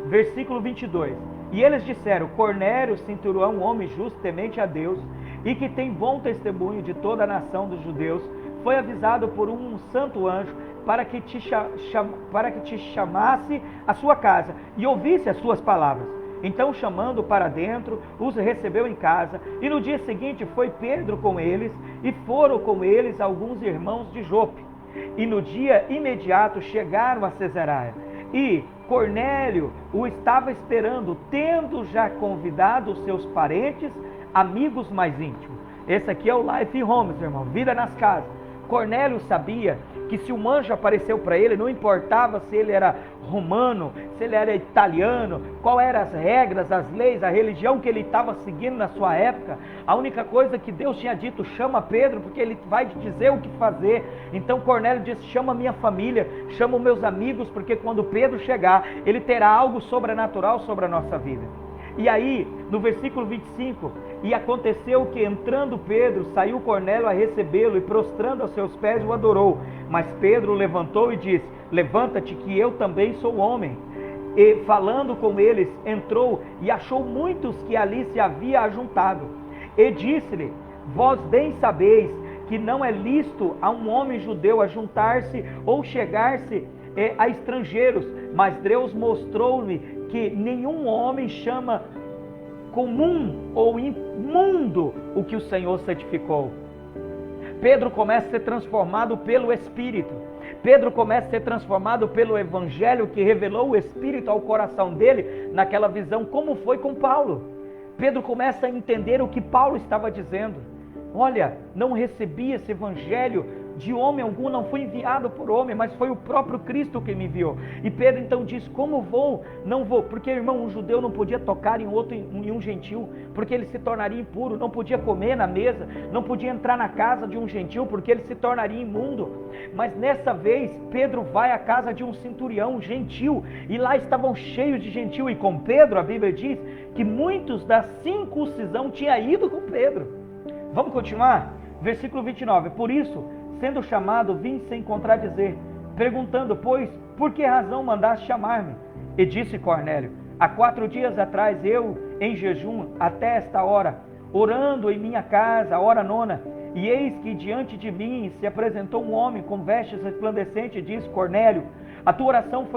Versículo 22. E eles disseram, Cornélio, centurião, um homem justo, temente a Deus e que tem bom testemunho de toda a nação dos judeus, foi avisado por um santo anjo para que te chamasse à sua casa e ouvisse as suas palavras. Então, chamando para dentro, os recebeu em casa, e no dia seguinte foi Pedro com eles, e foram com eles alguns irmãos de Jope. E no dia imediato chegaram a Cesareia, e Cornélio o estava esperando, tendo já convidado os seus parentes, amigos mais íntimos. Esse aqui é o Life Homes, irmão, vida nas casas. Cornélio sabia que se um anjo apareceu para ele, não importava se ele era romano, se ele era italiano, qual eram as regras, as leis, a religião que ele estava seguindo na sua época, a única coisa que Deus tinha dito, chama Pedro, porque ele vai te dizer o que fazer. Então Cornélio disse, chama minha família, chama os meus amigos, porque quando Pedro chegar, ele terá algo sobrenatural sobre a nossa vida. E aí, no versículo 25, e aconteceu que entrando Pedro, saiu Cornélio a recebê-lo e prostrando aos seus pés o adorou. Mas Pedro levantou e disse: levanta-te que eu também sou homem. E falando com eles, entrou e achou muitos que ali se havia ajuntado. E disse-lhe: vós bem sabeis que não é lícito a um homem judeu ajuntar-se ou chegar-se a estrangeiros, mas Deus mostrou-me que nenhum homem chama comum ou imundo o que o Senhor santificou. Pedro começa a ser transformado pelo Espírito. Pedro começa a ser transformado pelo Evangelho que revelou o Espírito ao coração dele naquela visão, como foi com Paulo. Pedro começa a entender o que Paulo estava dizendo. Olha, não recebi esse Evangelho de homem algum, não fui enviado por homem, mas foi o próprio Cristo que me enviou. E Pedro então diz: como vou? Não vou, porque irmão, um judeu não podia tocar em um gentil, porque ele se tornaria impuro, não podia comer na mesa, não podia entrar na casa de um gentil, porque ele se tornaria imundo. Mas nessa vez, Pedro vai à casa de um centurião, um gentil, e lá estavam cheios de gentil, e com Pedro, a Bíblia diz que muitos da circuncisão tinham ido com Pedro. Vamos continuar? Versículo 29, por isso, sendo chamado, vim sem contradizer, perguntando, pois, por que razão mandaste chamar-me? E disse Cornélio: há 4 dias atrás, eu, em jejum, até esta hora, orando em minha casa, a hora 9, e eis que diante de mim se apresentou um homem com vestes resplandecentes, e disse: Cornélio, a tua oração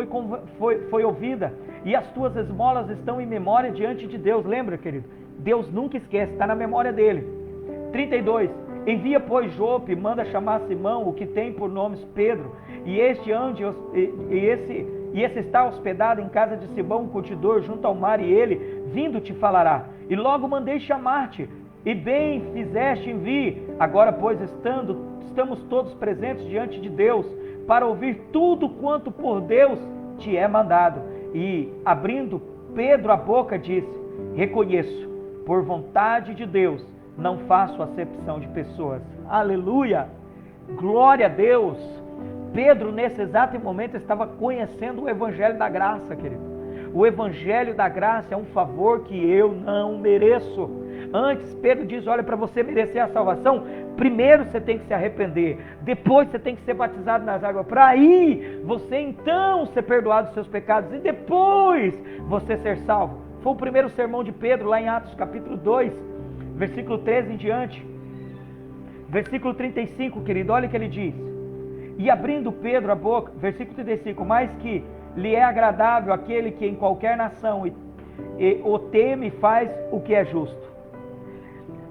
foi ouvida, e as tuas esmolas estão em memória diante de Deus. Lembra, querido? Deus nunca esquece, está na memória dele. 32, envia, pois, Jope, manda chamar Simão, o que tem por nomes Pedro, e esse está hospedado em casa de Simão, um curtidor, junto ao mar, e ele, vindo, te falará. E logo mandei chamar-te, e bem fizeste em vir. Agora, pois, estamos todos presentes diante de Deus, para ouvir tudo quanto por Deus te é mandado. E, abrindo Pedro a boca, disse: reconheço, por vontade de Deus, não faço acepção de pessoas. Aleluia! Glória a Deus! Pedro, nesse exato momento, estava conhecendo o Evangelho da graça, querido. O Evangelho da graça é um favor que eu não mereço. Antes, Pedro diz: olha, para você merecer a salvação, primeiro você tem que se arrepender, depois você tem que ser batizado nas águas, para aí você então ser perdoado dos seus pecados, e depois você ser salvo. Foi o primeiro sermão de Pedro, lá em Atos capítulo 2, versículo 13 em diante. Versículo 35, querido, olha o que ele diz: e abrindo Pedro a boca, versículo 35, mas que lhe é agradável aquele que em qualquer nação e o teme e faz o que é justo.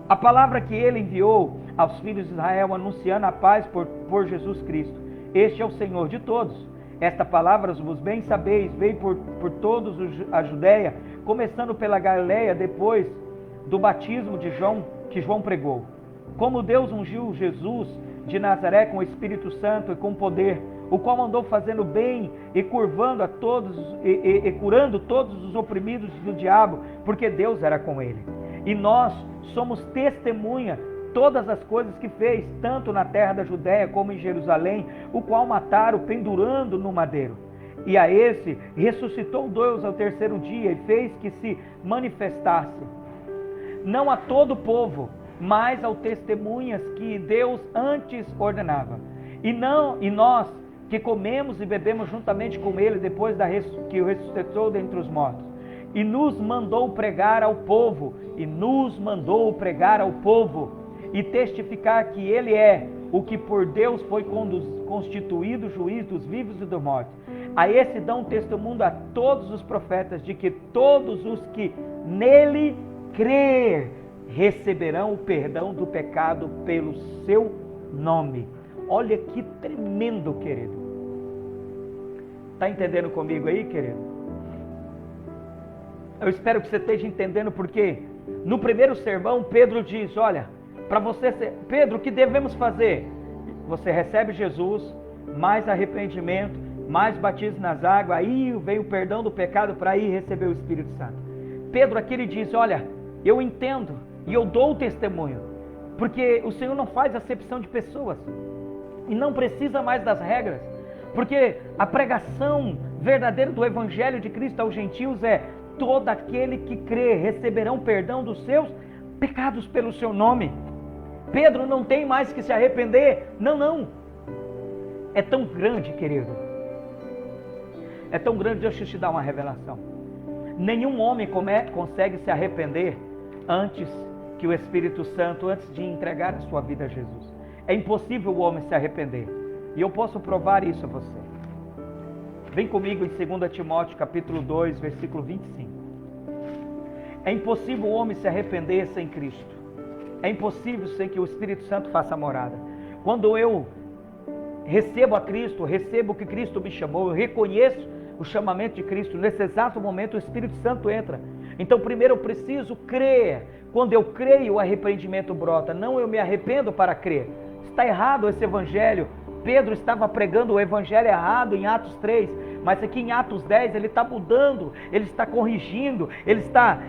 A palavra que ele enviou aos filhos de Israel, anunciando a paz por Jesus Cristo. Este é o Senhor de todos. Esta palavra, vos bem sabeis, veio por todos a Judéia, começando pela Galileia, depois do batismo de João, que João pregou. Como Deus ungiu Jesus de Nazaré com o Espírito Santo e com poder, o qual andou fazendo bem e curvando a todos e curando todos os oprimidos do diabo, porque Deus era com ele. E nós somos testemunha todas as coisas que fez, tanto na terra da Judéia como em Jerusalém, o qual mataram pendurando no madeiro. E a esse ressuscitou Deus ao 3º dia e fez que se manifestasse, não a todo o povo, mas aos testemunhas que Deus antes ordenava. E nós que comemos e bebemos juntamente com ele depois que o ressuscitou dentre os mortos. E nos mandou pregar ao povo, e testificar que ele é o que por Deus foi constituído juiz dos vivos e dos mortos. A esse dão testemunho a todos os profetas, de que todos os que nele crer receberão o perdão do pecado pelo seu nome. Olha que tremendo, querido. Está entendendo comigo aí, querido? Eu espero que você esteja entendendo, porque no primeiro sermão Pedro diz: olha, para você ser... Pedro, o que devemos fazer? Você recebe Jesus, mais arrependimento, mais batismo nas águas, aí vem o perdão do pecado para ir receber o Espírito Santo. Pedro aqui ele diz: olha, eu entendo e eu dou o testemunho, porque o Senhor não faz acepção de pessoas e não precisa mais das regras, porque a pregação verdadeira do Evangelho de Cristo aos gentios é: todo aquele que crê receberão perdão dos seus pecados pelo seu nome. Pedro não tem mais que se arrepender. Não. É tão grande, querido. É tão grande, deixa eu te dar uma revelação. Nenhum homem consegue se arrepender antes que o Espírito Santo, antes de entregar a sua vida a Jesus. É impossível o homem se arrepender. E eu posso provar isso a você. Vem comigo em 2 Timóteo capítulo 2, versículo 25. É impossível o homem se arrepender sem Cristo. É impossível sem que o Espírito Santo faça morada. Quando eu recebo a Cristo, recebo o que Cristo me chamou, eu reconheço o chamamento de Cristo, nesse exato momento o Espírito Santo entra. Então primeiro eu preciso crer. Quando eu creio, o arrependimento brota. Não, eu me arrependo para crer. Está errado esse evangelho. Pedro estava pregando o evangelho errado em Atos 3, mas aqui em Atos 10 ele está mudando, ele está corrigindo, ele está,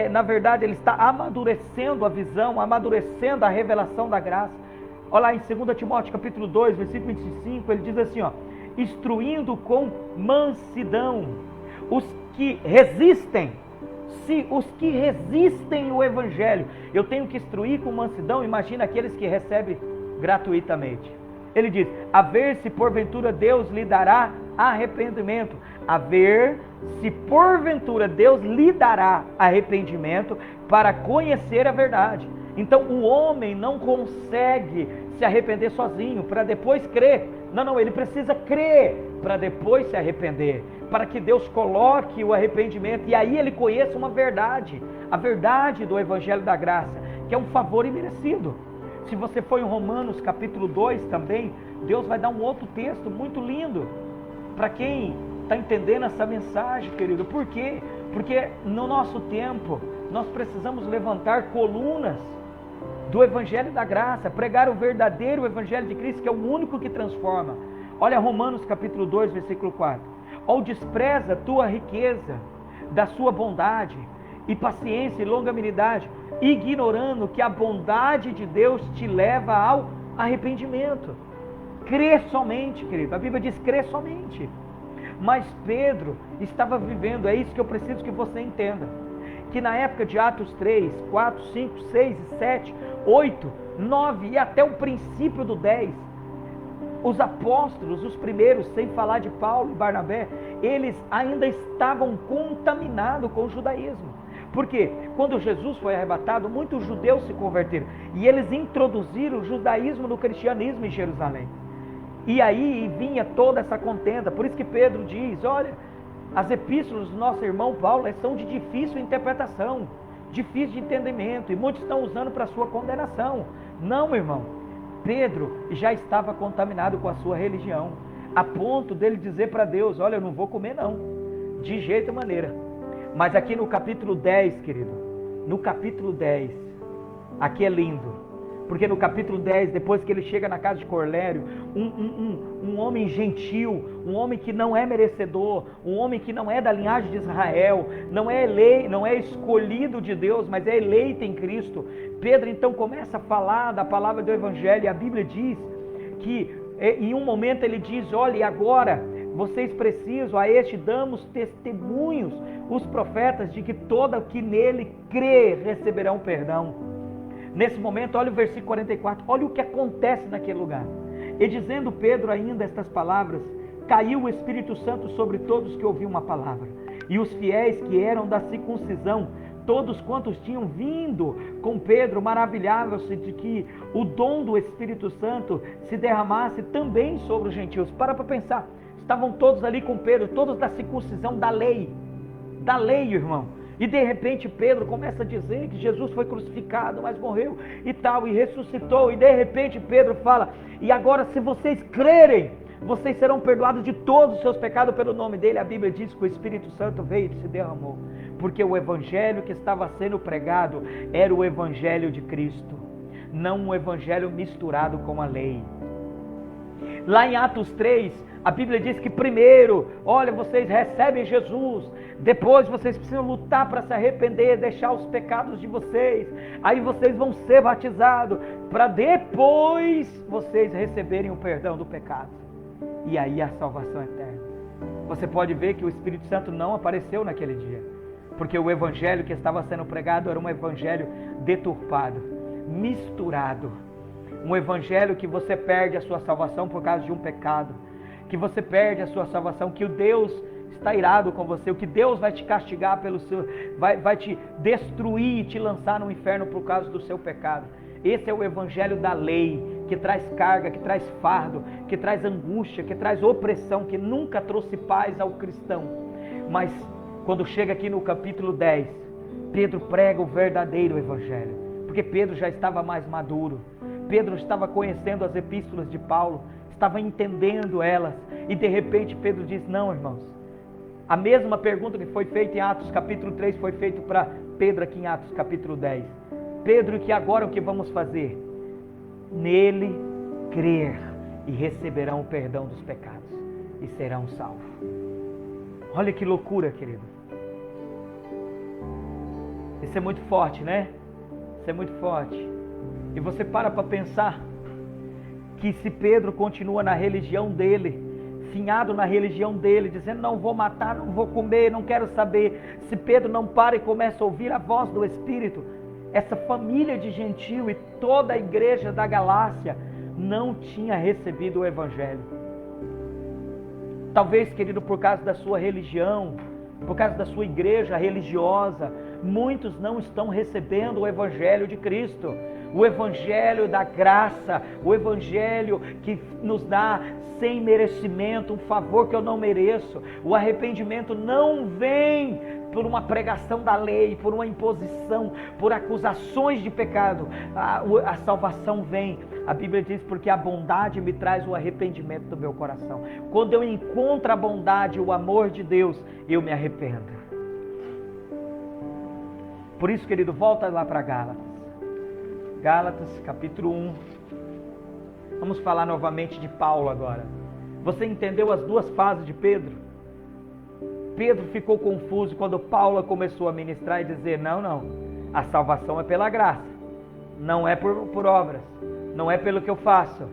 na verdade, ele está amadurecendo a visão, amadurecendo a revelação da graça. Olha lá em 2 Timóteo capítulo 2, versículo 25, ele diz assim, ó, instruindo com mansidão os que resistem. Se os que resistem o evangelho, eu tenho que instruir com mansidão, imagina aqueles que recebem gratuitamente. Ele diz, a ver se porventura Deus lhe dará arrependimento. A ver se porventura Deus lhe dará arrependimento para conhecer a verdade. Então o homem não consegue se arrepender sozinho para depois crer. Não, ele precisa crer para depois se arrepender, para que Deus coloque o arrependimento e aí ele conheça uma verdade, a verdade do Evangelho da Graça, que é um favor imerecido. Se você for em Romanos capítulo 2 também, Deus vai dar um outro texto muito lindo para quem está entendendo essa mensagem, querido. Por quê? Porque no nosso tempo nós precisamos levantar colunas do Evangelho da Graça, pregar o verdadeiro Evangelho de Cristo, que é o único que transforma. Olha Romanos capítulo 2, versículo 4. Ou despreza tua riqueza, da sua bondade, e paciência e longanimidade, ignorando que a bondade de Deus te leva ao arrependimento. Crê somente, querido. A Bíblia diz crê somente. Mas Pedro estava vivendo, é isso que eu preciso que você entenda, que na época de Atos 3, 4, 5, 6, 7, 8, 9 e até o princípio do 10, os apóstolos, os primeiros, sem falar de Paulo e Barnabé, eles ainda estavam contaminados com o judaísmo. Porque quando Jesus foi arrebatado, muitos judeus se converteram e eles introduziram o judaísmo no cristianismo em Jerusalém. E aí vinha toda essa contenda. Por isso que Pedro diz, olha, as epístolas do nosso irmão Paulo são de difícil interpretação, difícil de entendimento, e muitos estão usando para sua condenação. Não, meu irmão, Pedro já estava contaminado com a sua religião, a ponto dele dizer para Deus, olha, eu não vou comer não, de jeito e maneira. Mas aqui no capítulo 10, querido, no capítulo 10, aqui é lindo, porque no capítulo 10, depois que ele chega na casa de Cornélio, um homem gentil, um homem que não é merecedor, um homem que não é da linhagem de Israel, não é escolhido de Deus, mas é eleito em Cristo. Pedro então começa a falar da palavra do Evangelho, e a Bíblia diz que em um momento ele diz, olha, e agora vocês precisam, a este damos testemunhos, os profetas, de que todo o que nele crê receberão perdão. Nesse momento, olha o versículo 44, olha o que acontece naquele lugar. E dizendo Pedro ainda estas palavras, caiu o Espírito Santo sobre todos que ouviam uma palavra. E os fiéis que eram da circuncisão, todos quantos tinham vindo com Pedro, maravilhavam-se de que o dom do Espírito Santo se derramasse também sobre os gentios. Para pensar, estavam todos ali com Pedro, todos da circuncisão da lei, irmão. E de repente Pedro começa a dizer que Jesus foi crucificado, mas morreu e tal, e ressuscitou. E de repente Pedro fala, e agora se vocês crerem, vocês serão perdoados de todos os seus pecados pelo nome dele. A Bíblia diz que o Espírito Santo veio e se derramou, porque o evangelho que estava sendo pregado era o evangelho de Cristo, não um evangelho misturado com a lei. Lá em Atos 3, a Bíblia diz que primeiro, olha, vocês recebem Jesus, depois vocês precisam lutar para se arrepender, deixar os pecados de vocês, aí vocês vão ser batizados, para depois vocês receberem o perdão do pecado, e aí a salvação eterna. Você pode ver que o Espírito Santo não apareceu naquele dia, porque o evangelho que estava sendo pregado era um evangelho deturpado, misturado. Um evangelho que você perde a sua salvação por causa de um pecado, que você perde a sua salvação, que o Deus está irado com você, o que Deus vai te castigar pelo seu, vai te destruir e te lançar no inferno por causa do seu pecado. Esse é o evangelho da lei, que traz carga, que traz fardo, que traz angústia, que traz opressão, que nunca trouxe paz ao cristão. Mas quando chega aqui no capítulo 10, Pedro prega o verdadeiro evangelho, porque Pedro já estava mais maduro, Pedro estava conhecendo as epístolas de Paulo, estava entendendo elas, e de repente Pedro diz: não, irmãos, a mesma pergunta que foi feita em Atos capítulo 3 foi feita para Pedro aqui em Atos capítulo 10. Pedro, que agora o que vamos fazer? Nele crer e receberão o perdão dos pecados e serão salvos. Olha que loucura, querido. Isso é muito forte, né? Isso é muito forte. E você para pensar que se Pedro continua na religião dele, finhado na religião dele, dizendo: não vou matar, não vou comer, não quero saber. Se Pedro não para e começa a ouvir a voz do Espírito, essa família de gentil e toda a igreja da Galácia não tinha recebido o Evangelho. Talvez, querido, por causa da sua religião, por causa da sua igreja religiosa, muitos não estão recebendo o Evangelho de Cristo. O Evangelho da graça, o Evangelho que nos dá sem merecimento, um favor que eu não mereço. O arrependimento não vem por uma pregação da lei, por uma imposição, por acusações de pecado. A salvação vem, a Bíblia diz, porque a bondade me traz o arrependimento do meu coração. Quando eu encontro a bondade, o amor de Deus, eu me arrependo. Por isso, querido, volta lá para Gálatas. Gálatas, capítulo 1. Vamos falar novamente de Paulo agora. Você entendeu as duas fases de Pedro? Pedro ficou confuso quando Paulo começou a ministrar e dizer: não, a salvação é pela graça, não é por obras, não é pelo que eu faço.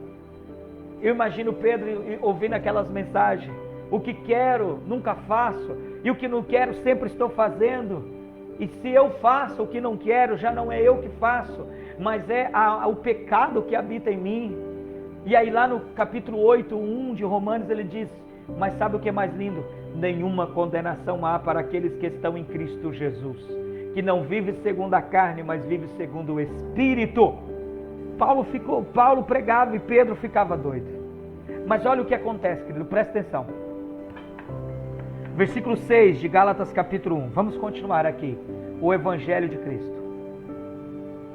Eu imagino Pedro ouvindo aquelas mensagens: o que quero, nunca faço, e o que não quero, sempre estou fazendo. E se eu faço o que não quero, já não é eu que faço, mas é o pecado que habita em mim. E aí lá no capítulo 8, 1 de Romanos, ele diz: mas sabe o que é mais lindo? Nenhuma condenação há para aqueles que estão em Cristo Jesus, que não vive segundo a carne, mas vive segundo o Espírito. Paulo pregava e Pedro ficava doido. Mas olha o que acontece, querido, presta atenção. Versículo 6 de Gálatas capítulo 1. Vamos continuar aqui. O Evangelho de Cristo.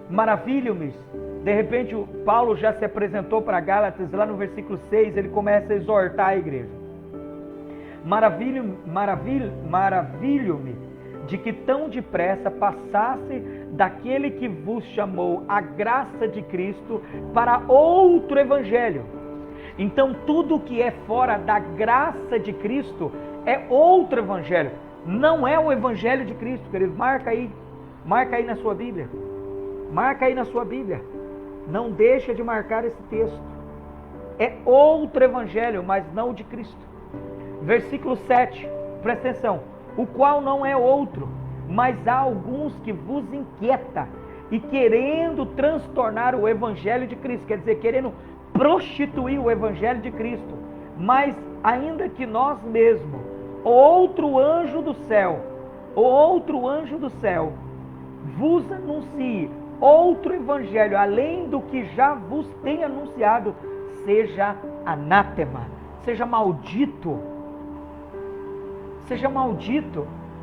Maravilho-me. De repente Paulo já se apresentou para Gálatas. Lá no versículo 6 ele começa a exortar a igreja. Maravilho-me de que tão depressa passasse daquele que vos chamou a graça de Cristo para outro Evangelho. Então tudo que é fora da graça de Cristo é outro evangelho, não é o Evangelho de Cristo, querido. Marca aí na sua Bíblia, não deixa de marcar esse texto. É outro evangelho, mas não o de Cristo. Versículo 7, presta atenção: o qual não é outro, mas há alguns que vos inquieta, e querendo transtornar o Evangelho de Cristo, quer dizer, querendo prostituir o Evangelho de Cristo, mas ainda que nós mesmos, outro anjo do céu, vos anuncie outro evangelho, além do que já vos tem anunciado, seja anátema, seja maldito.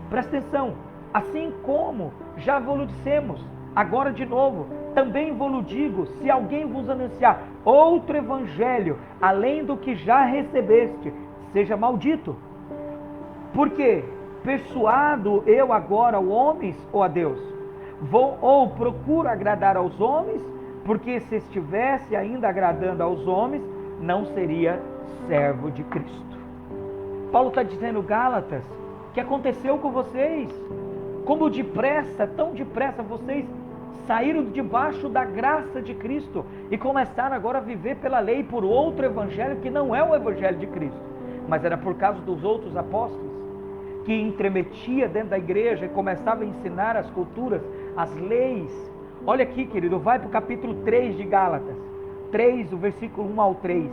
Presta atenção: assim como já vos dissemos, agora de novo, também vos digo, se alguém vos anunciar outro evangelho, além do que já recebeste, seja maldito. Porque persuado eu agora a homens ou a Deus? Procuro agradar aos homens? Porque se estivesse ainda agradando aos homens, não seria servo de Cristo. Paulo está dizendo: Gálatas, o que aconteceu com vocês? Como tão depressa vocês saíram debaixo da graça de Cristo e começaram agora a viver pela lei por outro evangelho que não é o Evangelho de Cristo. Mas era por causa dos outros apóstolos que intrometia dentro da igreja e começava a ensinar as culturas, as leis. Olha aqui, querido, vai para o capítulo 3 de Gálatas, 3, o versículo 1 ao 3.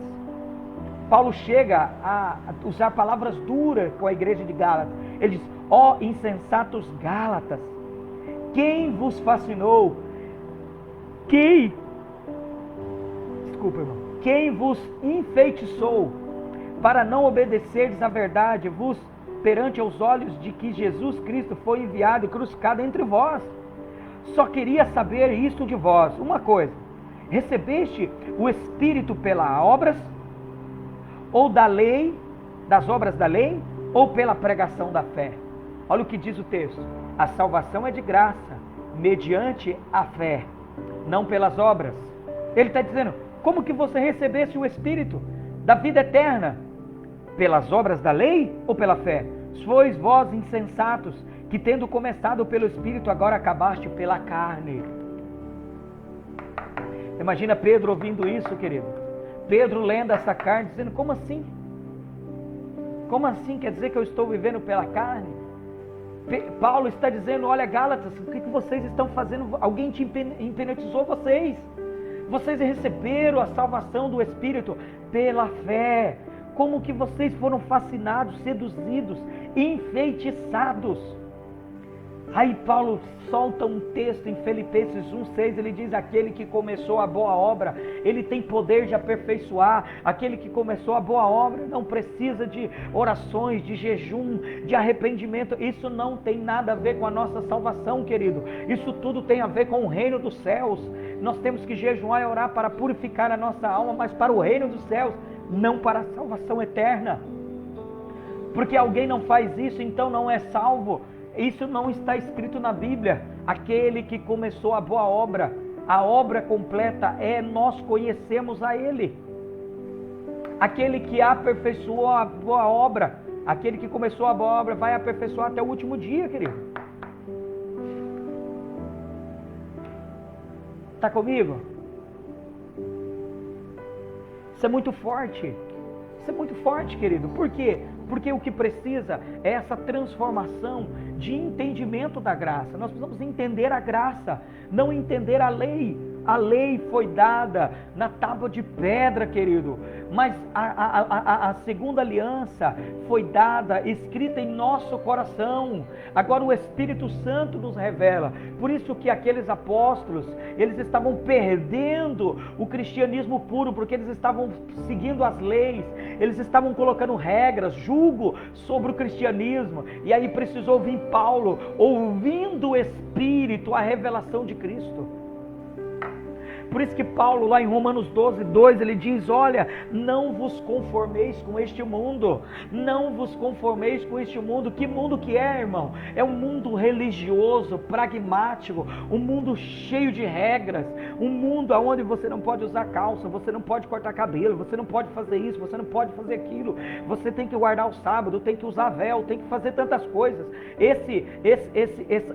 Paulo chega a usar palavras duras com a igreja de Gálatas. Ele diz: ó insensatos Gálatas, quem vos fascinou? Quem vos enfeitiçou para não obedecerdes à verdade, vos perante os olhos de que Jesus Cristo foi enviado e crucificado entre vós? Só queria saber isto de vós, uma coisa: recebeste o Espírito pelas obras, ou da lei, das obras da lei, ou pela pregação da fé? Olha o que diz o texto: a salvação é de graça, mediante a fé, não pelas obras. Ele está dizendo: como que você recebesse o Espírito da vida eterna? Pelas obras da lei ou pela fé? Sois vós insensatos, que tendo começado pelo Espírito, agora acabaste pela carne. Imagina Pedro ouvindo isso, querido. Pedro lendo essa carne, dizendo: como assim? Como assim? Quer dizer que eu estou vivendo pela carne? Paulo está dizendo: olha, Gálatas, o que vocês estão fazendo? Alguém te hipnotizou vocês. Vocês receberam a salvação do Espírito pela fé. Como que vocês foram fascinados, seduzidos, enfeitiçados? Aí Paulo solta um texto em Filipenses 1,6, ele diz: aquele que começou a boa obra, ele tem poder de aperfeiçoar. Aquele que começou a boa obra não precisa de orações, de jejum, de arrependimento. Isso não tem nada a ver com a nossa salvação, querido. Isso tudo tem a ver com o reino dos céus. Nós temos que jejuar e orar para purificar a nossa alma, mas para o reino dos céus, não para a salvação eterna. Porque alguém não faz isso, então não é salvo. Isso não está escrito na Bíblia. Aquele que começou a boa obra, a obra completa é nós conhecemos a Ele. Aquele que aperfeiçoou a boa obra, aquele que começou a boa obra vai aperfeiçoar até o último dia, querido. Está comigo? Isso é muito forte. Isso é muito forte, querido. Por quê? Porque o que precisa é essa transformação de entendimento da graça. Nós precisamos entender a graça, não entender a lei. A lei foi dada na tábua de pedra, querido. Mas a segunda aliança foi dada, escrita em nosso coração. Agora o Espírito Santo nos revela. Por isso que aqueles apóstolos, eles estavam perdendo o cristianismo puro, porque eles estavam seguindo as leis, eles estavam colocando regras, julgo sobre o cristianismo. E aí precisou vir Paulo, ouvindo o Espírito, a revelação de Cristo. Por isso que Paulo, lá em Romanos 12:2, ele diz: olha, não vos conformeis com este mundo, não vos conformeis com este mundo. Que mundo que é, irmão? É um mundo religioso, pragmático, um mundo cheio de regras, um mundo onde você não pode usar calça, você não pode cortar cabelo, você não pode fazer isso, você não pode fazer aquilo, você tem que guardar o sábado, tem que usar véu, tem que fazer tantas coisas.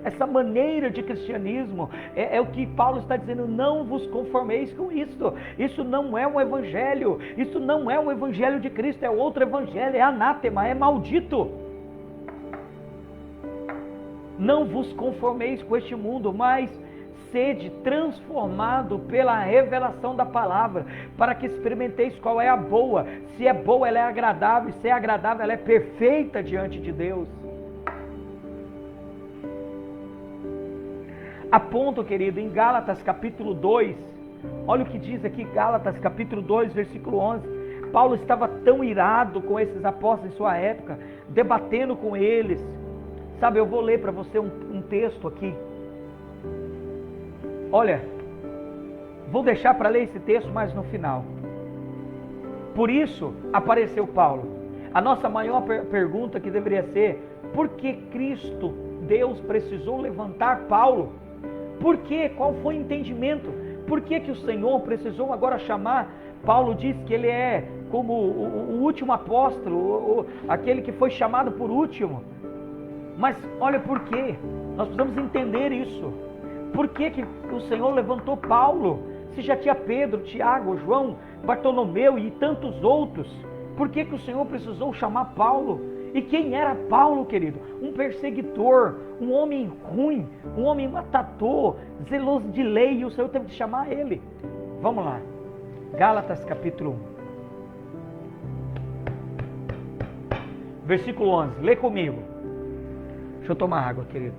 Essa maneira de cristianismo é o que Paulo está dizendo: não vos conformeis com isso. Isso não é um evangelho, isso não é o evangelho de Cristo, é outro evangelho, é anátema, é maldito. Não vos conformeis com este mundo, mas sede transformado pela revelação da palavra, para que experimenteis qual é a boa. Se é boa, ela é agradável, e se é agradável, ela é perfeita diante de Deus. A ponto, querido, em Gálatas capítulo 2, olha o que diz aqui, Gálatas capítulo 2, versículo 11. Paulo estava tão irado com esses apóstolos em sua época, debatendo com eles. Sabe, eu vou ler para você um texto aqui. Olha, vou deixar para ler esse texto mais no final. Por isso apareceu Paulo. A nossa maior pergunta que deveria ser: por que Cristo, Deus, precisou levantar Paulo? Por quê? Qual foi o entendimento? Por que o Senhor precisou agora chamar? Paulo diz que ele é como o último apóstolo, aquele que foi chamado por último. Mas olha por quê. Nós precisamos entender isso. Por que o Senhor levantou Paulo? Se já tinha Pedro, Tiago, João, Bartolomeu e tantos outros. Por que o Senhor precisou chamar Paulo? E quem era Paulo, querido? Um perseguidor, um homem ruim, um homem matador, zeloso de lei, e o Senhor teve que chamar ele. Vamos lá. Gálatas capítulo 1. Versículo 11. Lê comigo. Deixa eu tomar água, querido.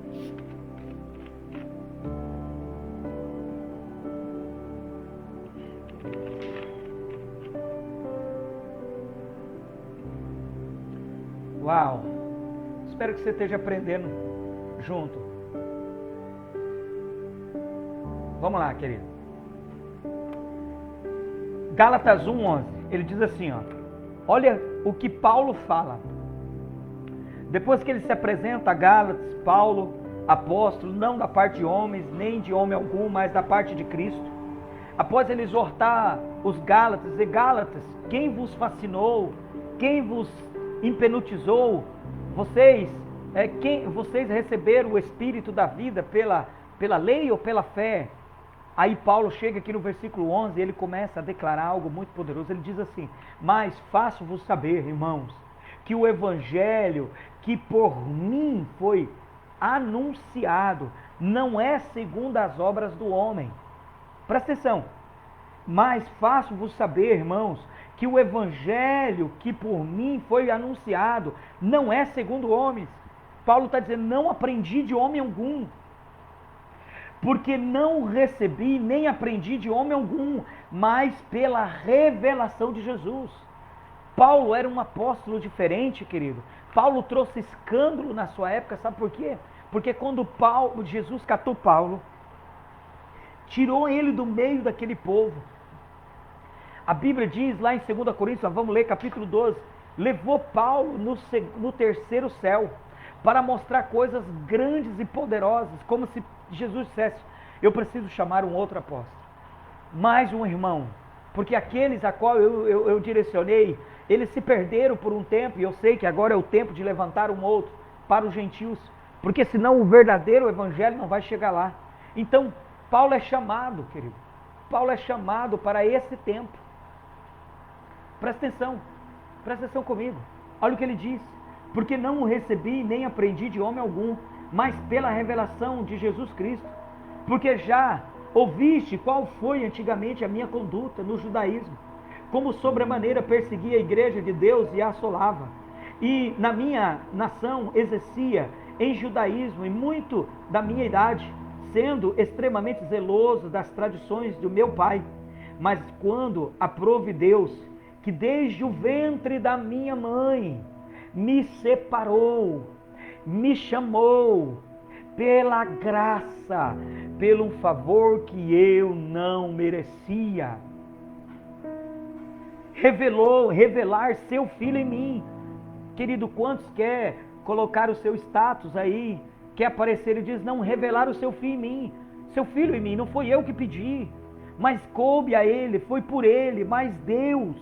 Uau! Espero que você esteja aprendendo junto. Vamos lá, querido. Gálatas 1:11. Ele diz assim, ó. Olha o que Paulo fala. Depois que ele se apresenta a Gálatas, Paulo, apóstolo, não da parte de homens, nem de homem algum, mas da parte de Cristo. Após ele exortar os Gálatas, dizer, Gálatas, quem vos fascinou, quem vos impenutizou, vocês receberam o Espírito da vida pela lei ou pela fé? Aí Paulo chega aqui no versículo 11 e ele começa a declarar algo muito poderoso. Ele diz assim, mas faço-vos saber, irmãos, que o evangelho que por mim foi anunciado não é segundo as obras do homem. Presta atenção. Mas faço-vos saber, irmãos, que o evangelho que por mim foi anunciado não é segundo homens. Paulo está dizendo, não aprendi de homem algum, porque não recebi nem aprendi de homem algum, mas pela revelação de Jesus. Paulo era um apóstolo diferente, querido. Paulo trouxe escândalo na sua época, sabe por quê? Porque quando Jesus catou Paulo, tirou ele do meio daquele povo. A Bíblia diz lá em 2 Coríntios, vamos ler capítulo 12, levou Paulo no terceiro céu, para mostrar coisas grandes e poderosas, como se Jesus dissesse, eu preciso chamar um outro apóstolo, mais um irmão, porque aqueles a qual eu direcionei, eles se perderam por um tempo, e eu sei que agora é o tempo de levantar um outro para os gentios, porque senão o verdadeiro evangelho não vai chegar lá. Então, Paulo é chamado, querido, Paulo é chamado para esse tempo. Presta atenção comigo, olha o que ele diz, porque não o recebi nem aprendi de homem algum, mas pela revelação de Jesus Cristo, porque já ouviste qual foi antigamente a minha conduta no judaísmo, como sobremaneira perseguia a igreja de Deus e a assolava, e na minha nação exercia em judaísmo e muito da minha idade, sendo extremamente zeloso das tradições do meu pai, mas quando aprove Deus, que desde o ventre da minha mãe me separou, me chamou pela graça, pelo favor que eu não merecia, revelar seu filho em mim. Querido, quantos quer colocar o seu status aí, quer aparecer e diz, não, revelar o seu filho em mim, não foi eu que pedi, mas coube a ele, foi por ele, mas Deus,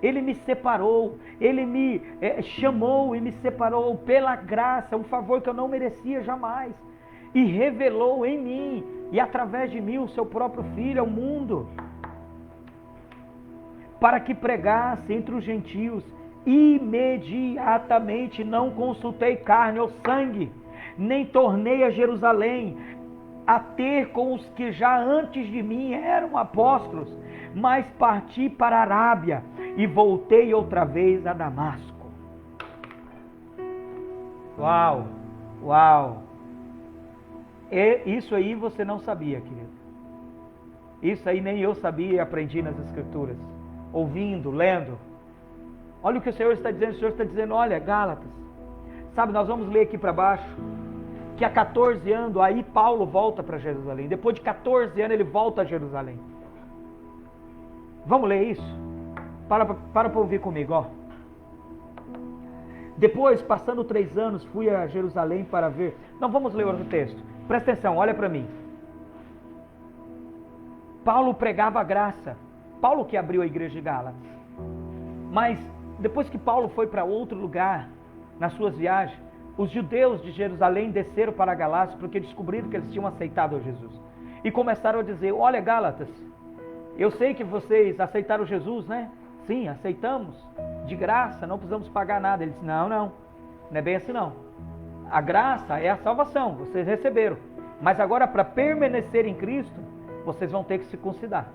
ele me separou, ele me chamou e me separou pela graça, um favor que eu não merecia jamais, e revelou em mim, e através de mim, o seu próprio Filho ao mundo, para que pregasse entre os gentios. Imediatamente não consultei carne ou sangue, nem tornei a Jerusalém a ter com os que já antes de mim eram apóstolos, mas parti para a Arábia e voltei outra vez a Damasco. Uau, uau. Isso aí você não sabia, querido. Isso aí nem eu sabia e aprendi nas Escrituras, ouvindo, lendo. Olha o que o Senhor está dizendo. O Senhor está dizendo, olha, Gálatas, sabe, nós vamos ler aqui para baixo, que há 14 anos, aí Paulo volta para Jerusalém. Depois de 14 anos ele volta a Jerusalém. Vamos ler isso? Para ouvir comigo, ó. Depois, passando 3 anos, fui a Jerusalém para ver. Não, vamos ler outro texto. Presta atenção, olha para mim. Paulo pregava a graça. Paulo que abriu a igreja de Gálatas. Mas, depois que Paulo foi para outro lugar, nas suas viagens, os judeus de Jerusalém desceram para Galácia, porque descobriram que eles tinham aceitado a Jesus. E começaram a dizer, olha Gálatas, eu sei que vocês aceitaram Jesus, né? Sim, aceitamos, de graça, não precisamos pagar nada. Ele disse, não, Não é bem assim não. A graça é a salvação, vocês receberam. Mas agora, para permanecer em Cristo, vocês vão ter que circuncidar.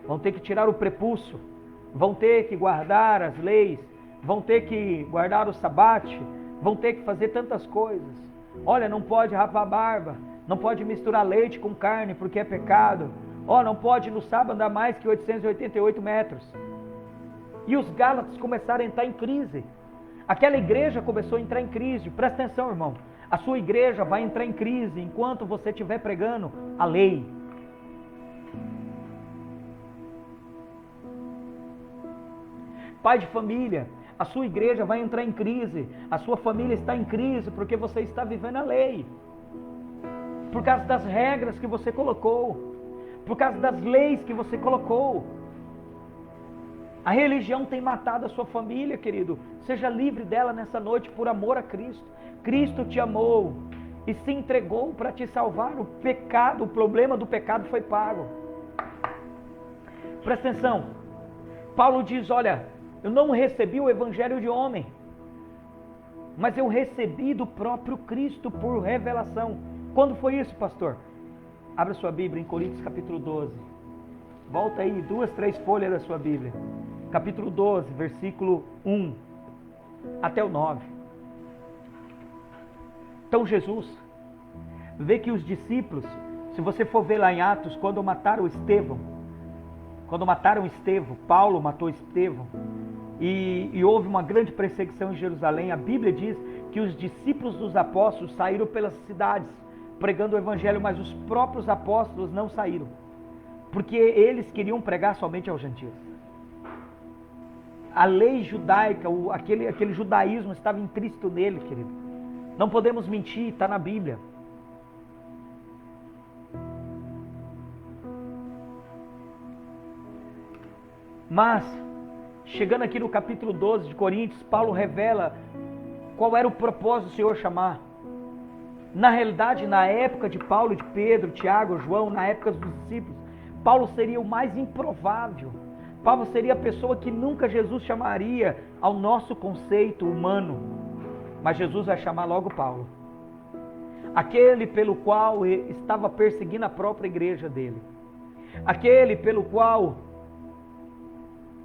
Vão ter que tirar o prepúcio. Vão ter que guardar as leis. Vão ter que guardar o sabate. Vão ter que fazer tantas coisas. Olha, não pode rapar a barba. Não pode misturar leite com carne porque é pecado. Não pode no sábado andar mais que 888 metros. E os Gálatas começaram a entrar em crise. Aquela igreja começou a entrar em crise. Presta atenção, irmão. A sua igreja vai entrar em crise enquanto você estiver pregando a lei. Pai de família, a sua igreja vai entrar em crise. A sua família está em crise porque você está vivendo a lei. Por causa das regras que você colocou. Por causa das leis que você colocou. A religião tem matado a sua família, querido. Seja livre dela nessa noite por amor a Cristo. Cristo te amou e se entregou para te salvar. O pecado, o problema do pecado foi pago. Presta atenção. Paulo diz, olha, eu não recebi o evangelho de homem, mas eu recebi do próprio Cristo por revelação. Quando foi isso, pastor? Abra sua Bíblia em Coríntios capítulo 12. Volta aí, 2, 3 folhas da sua Bíblia. Capítulo 12, versículo 1 até o 9. Então Jesus vê que os discípulos, se você for ver lá em Atos, quando mataram Estevão, Paulo matou Estevão, e houve uma grande perseguição em Jerusalém, a Bíblia diz que os discípulos dos apóstolos saíram pelas cidades, pregando o evangelho, mas os próprios apóstolos não saíram, porque eles queriam pregar somente aos gentios. A lei judaica, aquele judaísmo estava intrínseco nele, querido. Não podemos mentir, está na Bíblia. Mas, chegando aqui no capítulo 12 de Coríntios, Paulo revela qual era o propósito do Senhor chamar. Na realidade, na época de Paulo, de Pedro, Tiago, João, na época dos discípulos, Paulo seria o mais improvável. Paulo seria a pessoa que nunca Jesus chamaria ao nosso conceito humano. Mas Jesus vai chamar logo Paulo. Aquele pelo qual estava perseguindo a própria igreja dele. Aquele pelo qual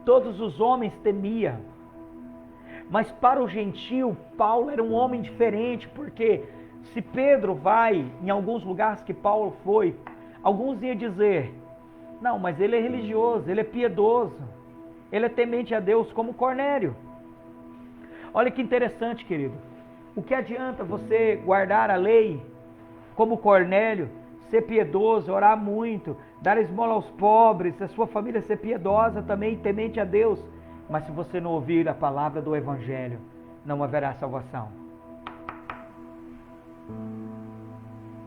todos os homens temiam. Mas para o gentio, Paulo era um homem diferente, porque se Pedro vai em alguns lugares que Paulo foi, alguns iam dizer, não, mas ele é religioso, ele é piedoso, ele é temente a Deus como Cornélio. Olha que interessante, querido. O que adianta você guardar a lei como Cornélio, ser piedoso, orar muito, dar esmola aos pobres, a sua família ser piedosa também, temente a Deus, mas se você não ouvir a palavra do Evangelho, não haverá salvação.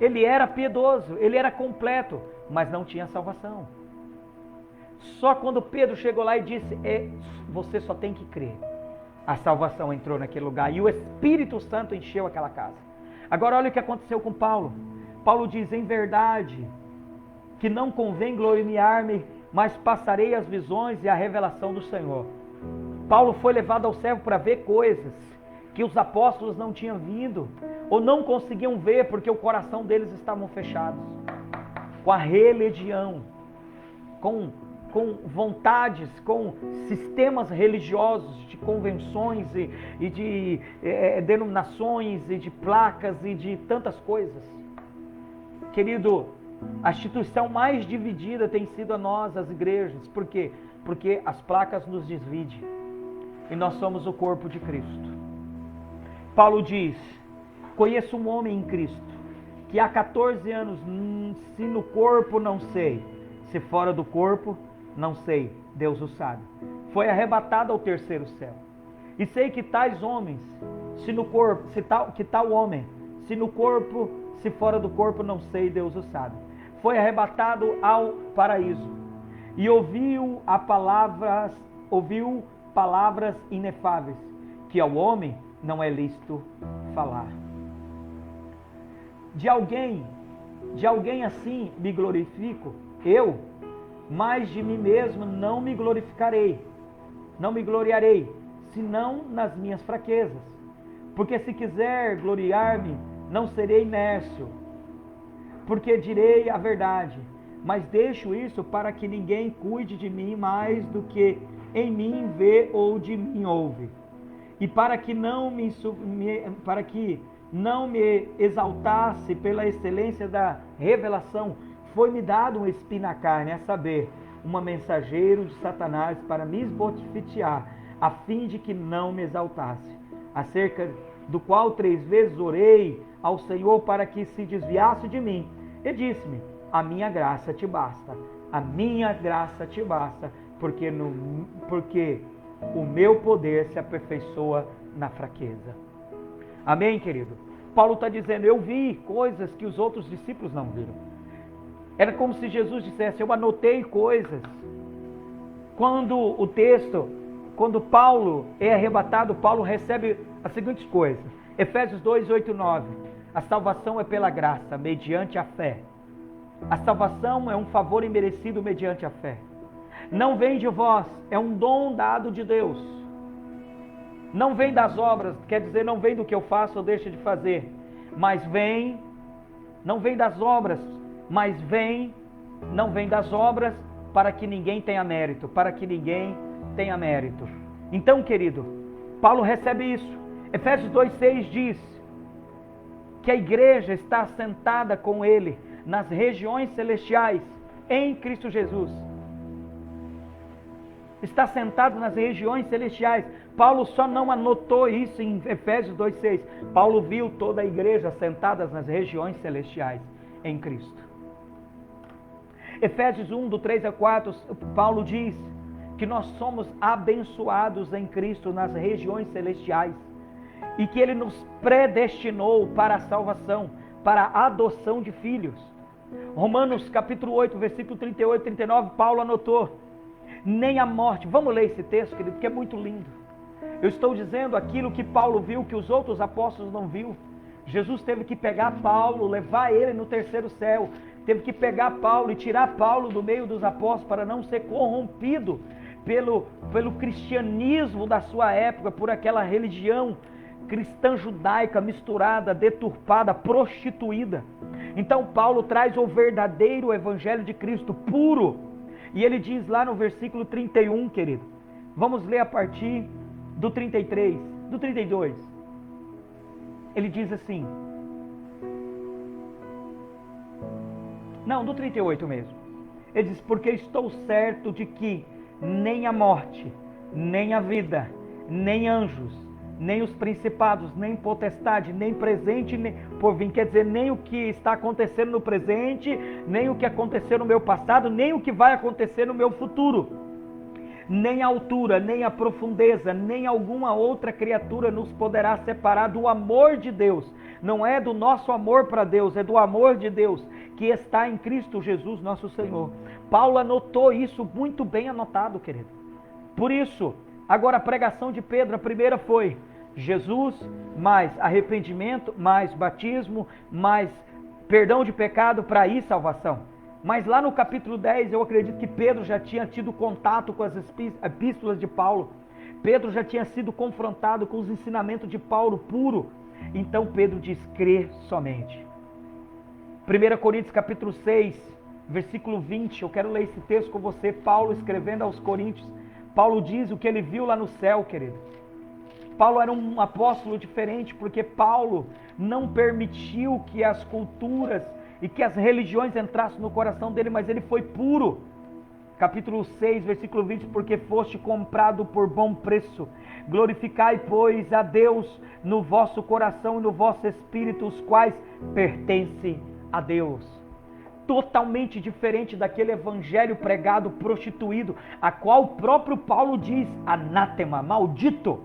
Ele era piedoso, ele era completo, mas não tinha salvação. Só quando Pedro chegou lá e disse, você só tem que crer, a salvação entrou naquele lugar e o Espírito Santo encheu aquela casa. Agora olha o que aconteceu com Paulo. Paulo diz, em verdade, que não convém gloriar-me, mas passarei as visões e a revelação do Senhor. Paulo foi levado ao céu para ver coisas que os apóstolos não tinham vindo, ou não conseguiam ver, porque o coração deles estavam fechados, com a religião, com vontades, com sistemas religiosos, de convenções e de denominações e de placas e de tantas coisas. Querido, a instituição mais dividida tem sido a nós, as igrejas. Por quê? Porque as placas nos dividem e nós somos o corpo de Cristo. Paulo diz, conheço um homem em Cristo, que há 14 anos, se no corpo não sei, se fora do corpo não sei, Deus o sabe, foi arrebatado ao terceiro céu. E sei que tais homens, se no corpo, que tal homem, se no corpo, se fora do corpo não sei, Deus o sabe, foi arrebatado ao paraíso e ouviu palavras inefáveis, que ao homem não é lícito falar. De alguém assim me glorifico, eu, mas de mim mesmo não me gloriarei, senão nas minhas fraquezas. Porque se quiser gloriar-me, não serei nércio, porque direi a verdade. Mas deixo isso para que ninguém cuide de mim mais do que em mim vê ou de mim ouve. E para que não me exaltasse pela excelência da revelação, foi-me dado um espinho na carne, a saber, um mensageiro de Satanás para me esbofetear, a fim de que não me exaltasse. Acerca do qual 3 vezes orei ao Senhor para que se desviasse de mim. E disse-me: a minha graça te basta, a minha graça te basta, porque o meu poder se aperfeiçoa na fraqueza. Amém, querido? Paulo está dizendo, eu vi coisas que os outros discípulos não viram. Era como se Jesus dissesse, eu anotei coisas. Quando Paulo é arrebatado, Paulo recebe as seguintes coisas. Efésios 2, 8 e 9. A salvação é pela graça, mediante a fé. A salvação é um favor imerecido mediante a fé. Não vem de vós, é um dom dado de Deus. Não vem das obras, quer dizer, não vem do que eu faço ou deixo de fazer. Mas vem, não vem das obras, mas não vem das obras para que ninguém tenha mérito, para que ninguém tenha mérito. Então, querido, Paulo recebe isso. Efésios 2,6 diz que a igreja está assentada com ele nas regiões celestiais, em Cristo Jesus. Está sentado nas regiões celestiais. Paulo só não anotou isso em Efésios 2,6. Paulo viu toda a igreja sentada nas regiões celestiais, em Cristo. Efésios 1, do 3 a 4, Paulo diz que nós somos abençoados em Cristo nas regiões celestiais e que Ele nos predestinou para a salvação, para a adoção de filhos. Romanos capítulo 8, versículo 38 e 39, Paulo anotou, nem a morte, vamos ler esse texto, querido, que é muito lindo. Eu estou dizendo aquilo que Paulo viu, que os outros apóstolos não viu. Jesus teve que pegar Paulo, levar ele no terceiro céu, teve que pegar Paulo e tirar Paulo do meio dos apóstolos para não ser corrompido pelo cristianismo da sua época, por aquela religião cristã judaica misturada, deturpada, prostituída. Então Paulo traz o verdadeiro evangelho de Cristo, puro. E ele diz lá no versículo 31, querido. Vamos ler a partir do 33, do 32. Ele diz assim. Não, do 38 mesmo. Ele diz, porque estou certo de que nem a morte, nem a vida, nem anjos, nem os principados, nem potestade, nem presente, nem por vir, quer dizer, nem o que está acontecendo no presente, nem o que aconteceu no meu passado, nem o que vai acontecer no meu futuro. Nem a altura, nem a profundeza, nem alguma outra criatura nos poderá separar do amor de Deus. Não é do nosso amor para Deus, é do amor de Deus, que está em Cristo Jesus, nosso Senhor. Paulo anotou isso muito bem anotado, querido. Por isso, agora a pregação de Pedro, a primeira foi Jesus, mais arrependimento, mais batismo, mais perdão de pecado para ir salvação. Mas lá no capítulo 10, eu acredito que Pedro já tinha tido contato com as epístolas de Paulo. Pedro já tinha sido confrontado com os ensinamentos de Paulo puro. Então Pedro diz, crê somente. 1 Coríntios capítulo 6, versículo 20, eu quero ler esse texto com você, Paulo escrevendo aos Coríntios. Paulo diz o que ele viu lá no céu, querido. Paulo era um apóstolo diferente, porque Paulo não permitiu que as culturas e que as religiões entrassem no coração dele, mas ele foi puro. Capítulo 6, versículo 20, porque foste comprado por bom preço. Glorificai, pois, a Deus no vosso coração e no vosso espírito, os quais pertencem a Deus. Totalmente diferente daquele evangelho pregado prostituído, a qual o próprio Paulo diz, anátema, maldito.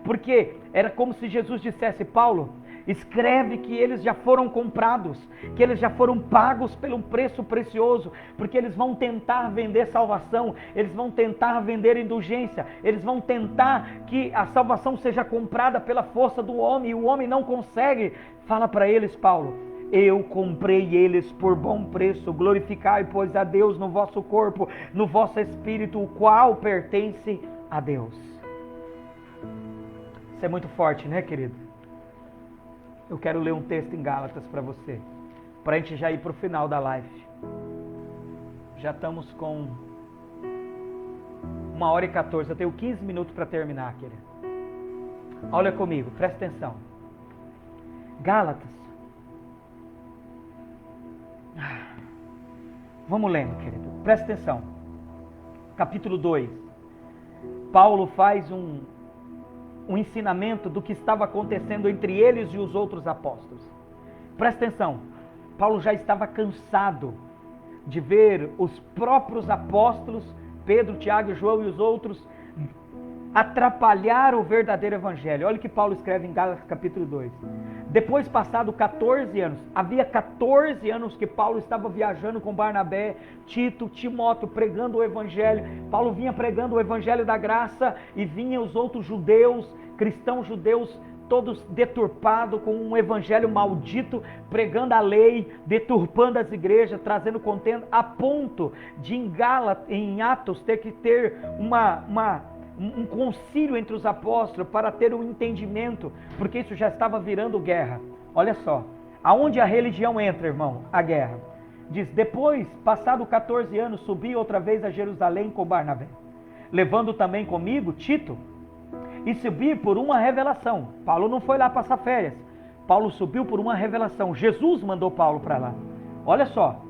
Porque era como se Jesus dissesse, Paulo, escreve que eles já foram comprados, que eles já foram pagos pelo preço precioso, porque eles vão tentar vender salvação, eles vão tentar vender indulgência, eles vão tentar que a salvação seja comprada pela força do homem, e o homem não consegue. Fala para eles, Paulo, eu comprei eles por bom preço, glorificai, pois, a Deus no vosso corpo, no vosso espírito, o qual pertence a Deus. Isso é muito forte, né, querido? Eu quero ler um texto em Gálatas para você, para a gente já ir para o final da live. Já estamos com 1h14, eu tenho 15 minutos para terminar, querido. Olha comigo, presta atenção. Gálatas. Vamos lendo, querido. Presta atenção. Capítulo 2. Paulo faz um ensinamento do que estava acontecendo entre eles e os outros apóstolos. Presta atenção. Paulo já estava cansado de ver os próprios apóstolos, Pedro, Tiago, João e os outros, atrapalhar o verdadeiro evangelho. Olha o que Paulo escreve em Gálatas capítulo 2. Depois passado 14 anos, havia 14 anos que Paulo estava viajando com Barnabé, Tito, Timóteo, pregando o evangelho. Paulo vinha pregando o evangelho da graça e vinham os outros judeus, cristãos judeus, todos deturpados com um evangelho maldito, pregando a lei, deturpando as igrejas, trazendo contenda, a ponto de em Atos ter que ter um concílio entre os apóstolos para ter um entendimento, porque isso já estava virando guerra. Olha só, aonde a religião entra, irmão? A guerra. Diz, depois, passado 14 anos, subi outra vez a Jerusalém com Barnabé, levando também comigo Tito, e subi por uma revelação. Paulo não foi lá passar férias, Paulo subiu por uma revelação. Jesus mandou Paulo para lá. Olha só,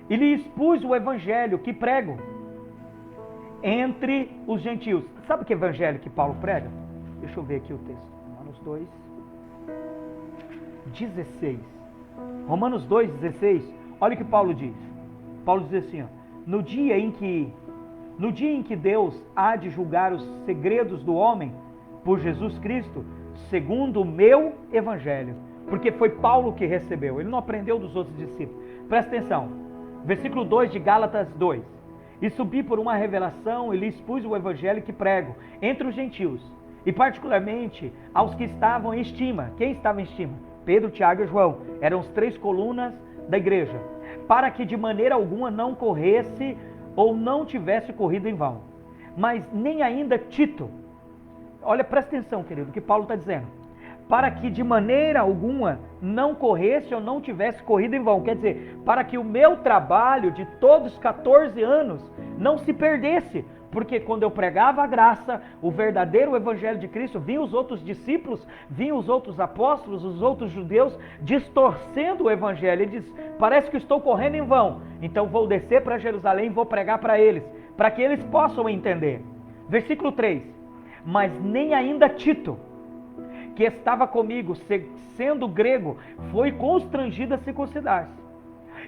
e lhe expus o evangelho que prego entre os gentios. Sabe que evangelho que Paulo prega? Deixa eu ver aqui o texto. Romanos 2, 16. Romanos 2, 16. Olha o que Paulo diz. Paulo diz assim, ó, no dia em que Deus há de julgar os segredos do homem por Jesus Cristo, segundo o meu evangelho. Porque foi Paulo que recebeu. Ele não aprendeu dos outros discípulos. Presta atenção. Versículo 2 de Gálatas 2. E subi por uma revelação e lhe expus o evangelho que prego entre os gentios, e particularmente aos que estavam em estima. Quem estava em estima? Pedro, Tiago e João. Eram as 3 colunas da igreja. Para que de maneira alguma não corresse ou não tivesse corrido em vão. Mas nem ainda Tito. Olha, presta atenção, querido, o que Paulo está dizendo. Para que de maneira alguma não corresse ou não tivesse corrido em vão. Quer dizer, para que o meu trabalho de todos os 14 anos não se perdesse. Porque quando eu pregava a graça, o verdadeiro evangelho de Cristo, vinham os outros discípulos, vinham os outros apóstolos, os outros judeus, distorcendo o evangelho. Ele diz, parece que estou correndo em vão. Então vou descer para Jerusalém e vou pregar para eles, para que eles possam entender. Versículo 3. Mas nem ainda Tito, que estava comigo, sendo grego, foi constrangido a circuncidar-se.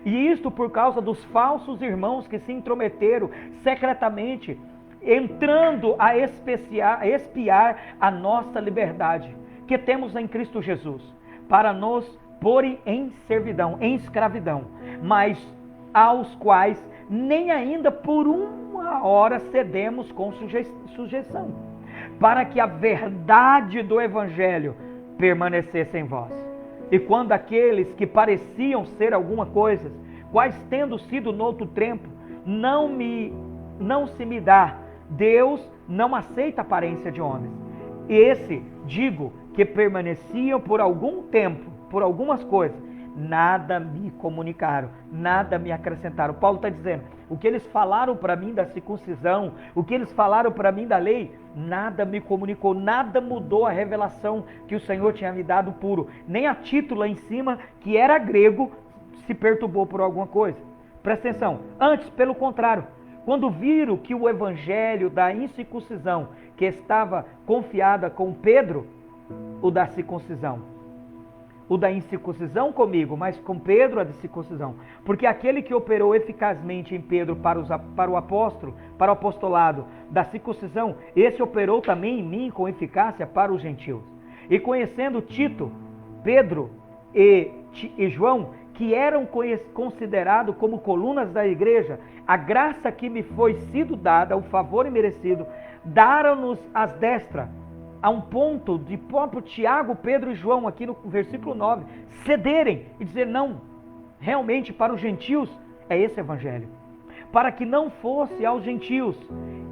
E isto por causa dos falsos irmãos que se intrometeram secretamente, entrando a espiar a nossa liberdade, que temos em Cristo Jesus, para nos porem em servidão, em escravidão, mas aos quais nem ainda por uma hora cedemos com sujeição, para que a verdade do evangelho permanecesse em vós. E quando aqueles que pareciam ser alguma coisa, quais tendo sido noutro tempo, não se me dá, Deus não aceita a aparência de homens. Esse, digo, que permaneciam por algum tempo, por algumas coisas, nada me comunicaram, nada me acrescentaram. Paulo está dizendo, o que eles falaram para mim da circuncisão, o que eles falaram para mim da lei, nada me comunicou, nada mudou a revelação que o Senhor tinha me dado puro. Nem a Tito lá em cima, que era grego, se perturbou por alguma coisa. Presta atenção, antes, pelo contrário, quando viram que o evangelho da incircuncisão, que estava confiada com Pedro, o da circuncisão, o da incircuncisão comigo, mas com Pedro a de circuncisão. Porque aquele que operou eficazmente em Pedro para o apóstolo, para o apostolado da circuncisão, esse operou também em mim com eficácia para os gentios. E conhecendo Tito, Pedro e João, que eram considerados como colunas da igreja, a graça que me foi sido dada, o favor imerecido, daram-nos as destras, a um ponto de próprio Tiago, Pedro e João, aqui no versículo 9, cederem e dizer, não, realmente para os gentios é esse evangelho. Para que não fosse aos gentios,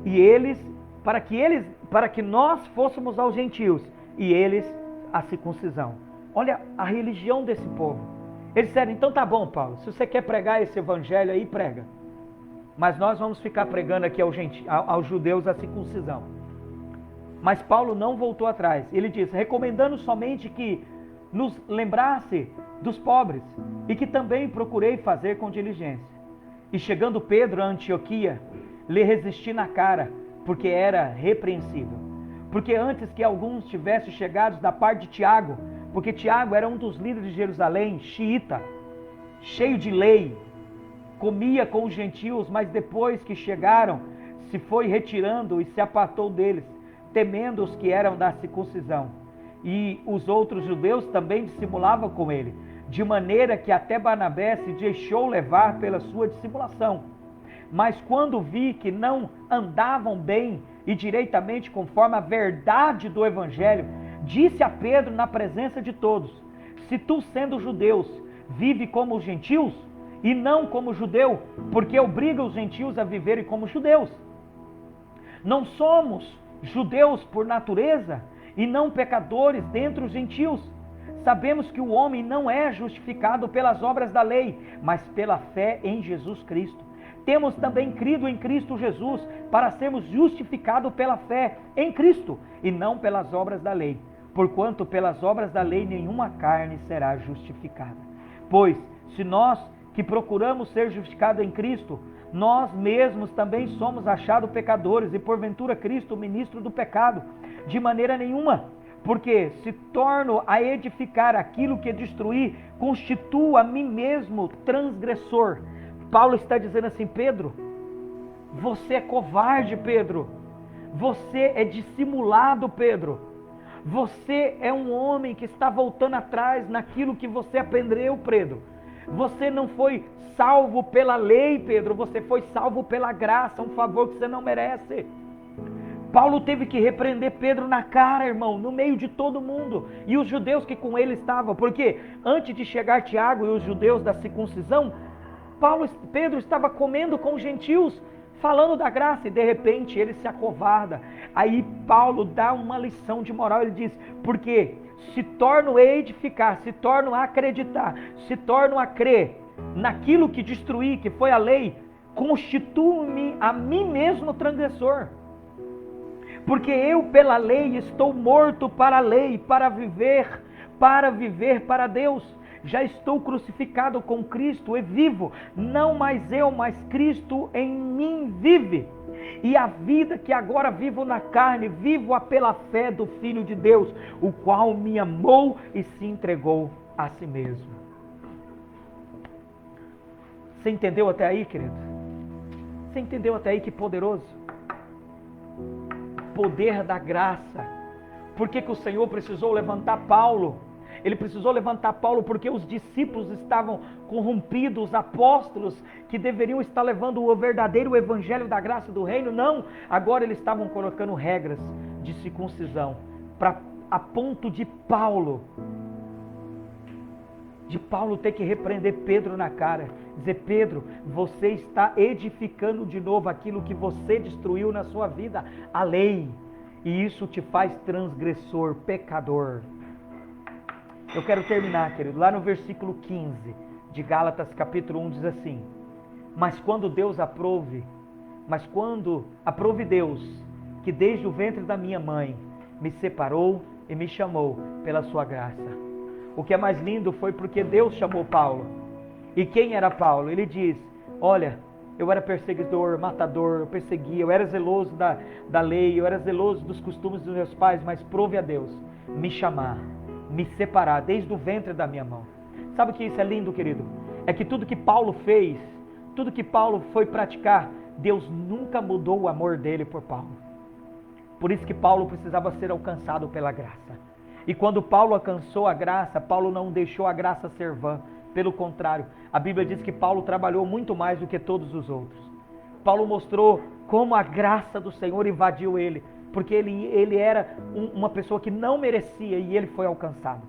e eles, para que nós fôssemos aos gentios, e eles a circuncisão. Olha a religião desse povo. Eles disseram, então tá bom, Paulo, se você quer pregar esse evangelho aí, prega. Mas nós vamos ficar pregando aqui aos judeus a circuncisão. Mas Paulo não voltou atrás. Ele disse, recomendando somente que nos lembrasse dos pobres e que também procurei fazer com diligência. E chegando Pedro a Antioquia, lhe resisti na cara, porque era repreensível. Porque antes que alguns tivessem chegado da parte de Tiago, porque Tiago era um dos líderes de Jerusalém, xiita, cheio de lei, comia com os gentios, mas depois que chegaram, se foi retirando e se apartou deles, temendo os que eram da circuncisão. E os outros judeus também dissimulavam com ele, de maneira que até Barnabé se deixou levar pela sua dissimulação. Mas quando vi que não andavam bem e direitamente conforme a verdade do evangelho, disse a Pedro na presença de todos, se tu sendo judeus, vive como os gentios, e não como judeu, porque obriga os gentios a viverem como judeus. Não somos judeus por natureza, e não pecadores dentre os gentios. Sabemos que o homem não é justificado pelas obras da lei, mas pela fé em Jesus Cristo. Temos também crido em Cristo Jesus, para sermos justificados pela fé em Cristo, e não pelas obras da lei. Porquanto pelas obras da lei nenhuma carne será justificada. Pois, se nós que procuramos ser justificados em Cristo, nós mesmos também somos achados pecadores, e porventura Cristo, ministro do pecado, de maneira nenhuma, porque se torno a edificar aquilo que destruí, constituo a mim mesmo transgressor. Paulo está dizendo assim, Pedro, você é covarde, Pedro, você é dissimulado, Pedro, você é um homem que está voltando atrás naquilo que você aprendeu, Pedro. Você não foi salvo pela lei, Pedro, você foi salvo pela graça, um favor que você não merece. Paulo teve que repreender Pedro na cara, irmão, no meio de todo mundo, e os judeus que com ele estavam, porque antes de chegar Tiago e os judeus da circuncisão, Pedro estava comendo com os gentios, falando da graça, e de repente ele se acovarda. Aí Paulo dá uma lição de moral, ele diz, porque se torno a edificar, se torno a acreditar, se torno a crer naquilo que destruí, que foi a lei, constituo-me a mim mesmo transgressor. Porque eu pela lei estou morto para a lei, para viver para Deus. Já estou crucificado com Cristo e vivo, não mais eu, mas Cristo em mim vive. E a vida que agora vivo na carne, vivo-a pela fé do Filho de Deus, o qual me amou e se entregou a si mesmo. Você entendeu até aí, querido? Você entendeu até aí que poderoso? Poder da graça. Por que o Senhor precisou levantar Paulo? Ele precisou levantar Paulo porque os discípulos estavam corrompidos, os apóstolos que deveriam estar levando o verdadeiro evangelho da graça do reino, não, agora eles estavam colocando regras de circuncisão, a ponto de Paulo ter que repreender Pedro na cara, dizer, Pedro, você está edificando de novo aquilo que você destruiu na sua vida, a lei, e isso te faz transgressor, pecador. Eu quero terminar, querido, lá no versículo 15 de Gálatas capítulo 1 diz assim, mas quando aprove Deus, que desde o ventre da minha mãe me separou e me chamou pela sua graça. O que é mais lindo foi porque Deus chamou Paulo. E quem era Paulo? Ele diz, olha, eu era perseguidor, matador, eu perseguia, eu era zeloso da lei, eu era zeloso dos costumes dos meus pais, mas prove a Deus me chamar, me separar desde o ventre da minha mão. Sabe o que isso é lindo, querido? É que tudo que Paulo fez, tudo que Paulo foi praticar, Deus nunca mudou o amor dele por Paulo. Por isso que Paulo precisava ser alcançado pela graça. E quando Paulo alcançou a graça, Paulo não deixou a graça ser vã. Pelo contrário, a Bíblia diz que Paulo trabalhou muito mais do que todos os outros. Paulo mostrou como a graça do Senhor invadiu ele, porque ele era uma pessoa que não merecia e ele foi alcançado.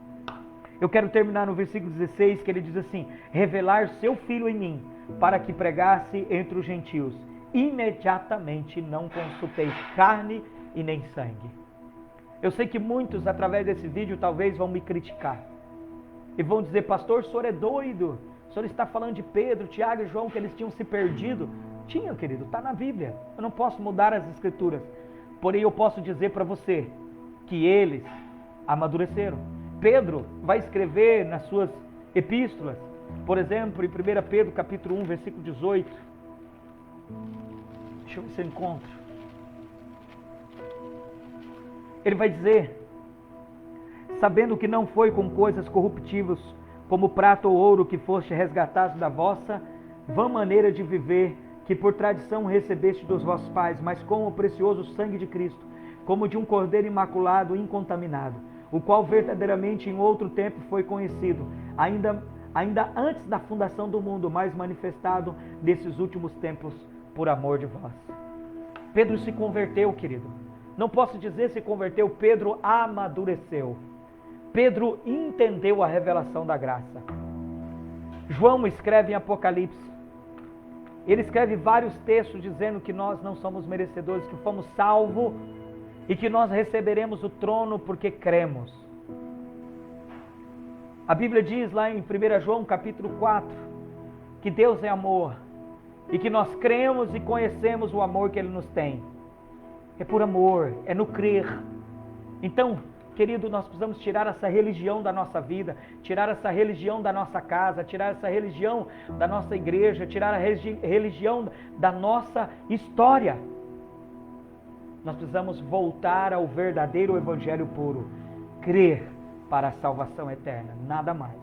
Eu quero terminar no versículo 16, que ele diz assim, revelar seu Filho em mim, para que pregasse entre os gentios. Imediatamente não consultei carne e nem sangue. Eu sei que muitos, através desse vídeo, talvez vão me criticar. e vão dizer: pastor, o senhor é doido, o senhor está falando de Pedro, Tiago e João, que eles tinham se perdido. Tinha, querido, está na Bíblia, eu não posso mudar as escrituras, porém eu posso dizer para você que eles amadureceram. Pedro vai escrever nas suas epístolas, por exemplo, em 1 Pedro capítulo 1, versículo 18, deixa eu ver se eu encontro. Ele vai dizer: sabendo que não foi com coisas corruptíveis, como prata ou ouro, que foste resgatados da vossa vã maneira de viver, que por tradição recebeste dos vossos pais, mas com o precioso sangue de Cristo, como de um cordeiro imaculado e incontaminado, o qual verdadeiramente em outro tempo foi conhecido, ainda antes da fundação do mundo, mas manifestado nesses últimos tempos por amor de vós. Pedro se converteu, querido. Não posso dizer se converteu, Pedro amadureceu. Pedro entendeu a revelação da graça. João escreve em Apocalipse. Ele escreve vários textos dizendo que nós não somos merecedores, que fomos salvos e que nós receberemos o trono porque cremos. A Bíblia diz lá em 1 João capítulo 4 que Deus é amor e que nós cremos e conhecemos o amor que Ele nos tem. É por amor, é no crer. Então, querido, nós precisamos tirar essa religião da nossa vida, tirar essa religião da nossa casa, tirar essa religião da nossa igreja, tirar a religião da nossa história. Nós precisamos voltar ao verdadeiro evangelho puro, crer para a salvação eterna, nada mais.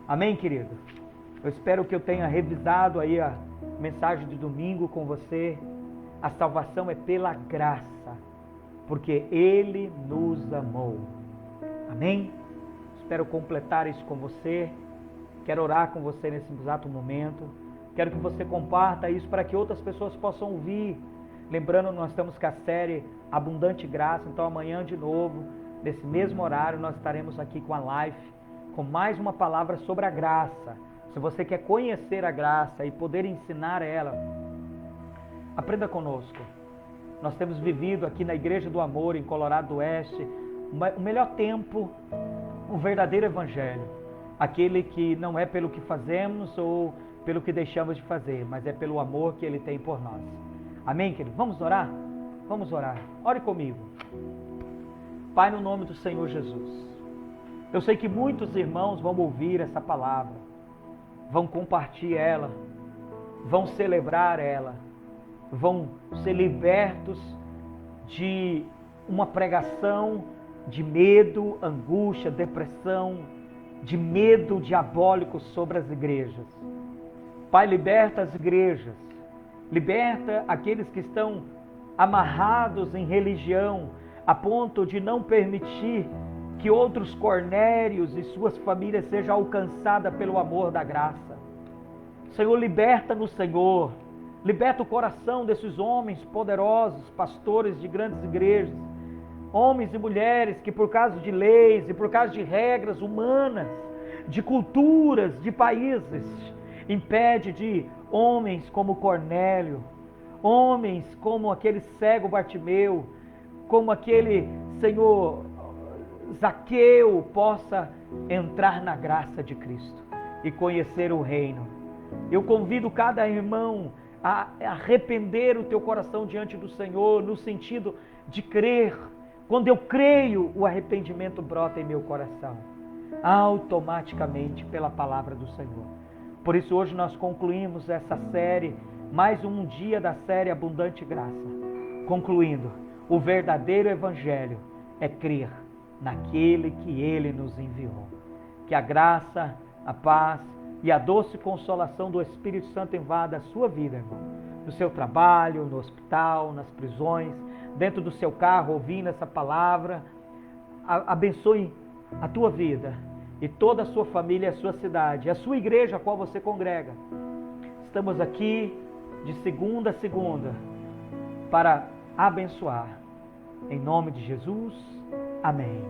Amém, querido? Eu espero que eu tenha revisado aí a mensagem de domingo com você. A salvação é pela graça, porque Ele nos amou. Amém? Espero completar isso com você. Quero orar com você nesse exato momento. Quero que você comparta isso para que outras pessoas possam ouvir. Lembrando, nós estamos com a série Abundante Graça. Então amanhã de novo, nesse mesmo horário, nós estaremos aqui com a live, com mais uma palavra sobre a graça. Se você quer conhecer a graça e poder ensinar ela, aprenda conosco. Nós temos vivido aqui na Igreja do Amor, em Colorado do Oeste, o melhor tempo, o verdadeiro evangelho. Aquele que não é pelo que fazemos ou pelo que deixamos de fazer, mas é pelo amor que Ele tem por nós. Amém, querido? Vamos orar? Vamos orar. Ore comigo. Pai, no nome do Senhor Jesus, eu sei que muitos irmãos vão ouvir essa palavra, vão compartilhar ela, vão celebrar ela, vão ser libertos de uma pregação de medo, angústia, depressão, de medo diabólico sobre as igrejas. Pai, liberta as igrejas, liberta aqueles que estão amarrados em religião, a ponto de não permitir que outros Cornélios e suas famílias sejam alcançadas pelo amor da graça. Senhor, liberta no Senhor, liberta o coração desses homens poderosos, pastores de grandes igrejas, homens e mulheres que por causa de leis e por causa de regras humanas, de culturas, de países, impede de homens como Cornélio, homens como aquele cego Bartimeu, como aquele, Senhor, Zaqueu, possa entrar na graça de Cristo e conhecer o reino. Eu convido cada irmão a arrepender o teu coração diante do Senhor, no sentido de crer. Quando eu creio, o arrependimento brota em meu coração, automaticamente pela palavra do Senhor. Por isso hoje nós concluímos essa série, mais um dia da série Abundante Graça, concluindo: o verdadeiro evangelho é crer naquele que Ele nos enviou. Que a graça, a paz e a doce consolação do Espírito Santo invada a sua vida, irmão. No seu trabalho, no hospital, nas prisões, dentro do seu carro, ouvindo essa palavra. Abençoe a tua vida e toda a sua família, a sua cidade, a sua igreja a qual você congrega. Estamos aqui de segunda a segunda para abençoar. Em nome de Jesus, amém.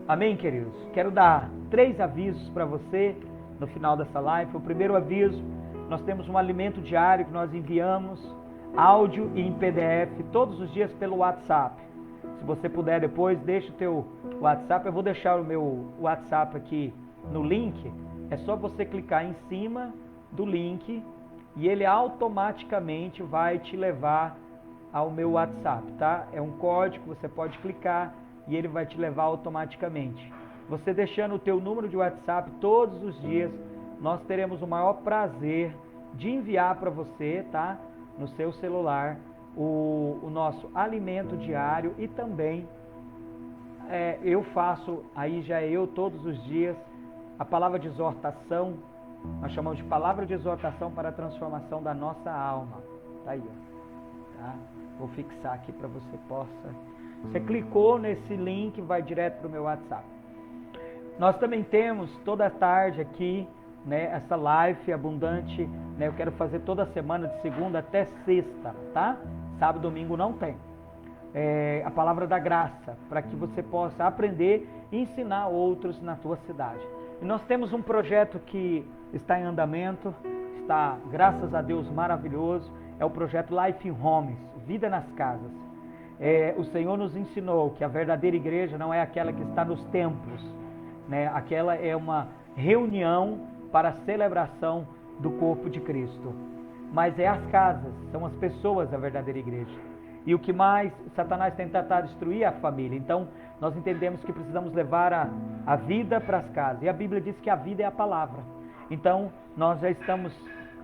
Amém, queridos? Quero dar 3 avisos para você no final dessa live. O primeiro aviso: nós temos um alimento diário que nós enviamos, áudio e em PDF, todos os dias pelo WhatsApp. Se você puder depois, deixa o teu WhatsApp. Eu vou deixar o meu WhatsApp aqui no link. É só você clicar em cima do link e ele automaticamente vai te levar ao meu WhatsApp, tá? É um código, você pode clicar e ele vai te levar automaticamente. Você deixando o teu número de WhatsApp todos os dias, nós teremos o maior prazer de enviar para você, tá? No seu celular, o nosso alimento diário e também eu faço, aí já eu todos os dias, a palavra de exortação, nós chamamos de palavra de exortação para a transformação da nossa alma. Tá aí, ó. Tá? Vou fixar aqui para você possa. Você clicou nesse link, vai direto para o meu WhatsApp. Nós também temos toda tarde aqui, né, essa live abundante, né, eu quero fazer toda semana de segunda até sexta, tá? Sábado e domingo não tem. A palavra da graça, para que você possa aprender e ensinar outros na tua cidade. E nós temos um projeto que está em andamento, está, graças a Deus, maravilhoso, é o projeto Life in Homes, Vida nas Casas. O Senhor nos ensinou que a verdadeira igreja não é aquela que está nos templos, né? Aquela é uma reunião para a celebração do corpo de Cristo. Mas é as casas, são as pessoas a verdadeira igreja. E o que mais Satanás tem tentado destruir é a família. Então, nós entendemos que precisamos levar a vida para as casas. E a Bíblia diz que a vida é a palavra. Então, nós já estamos,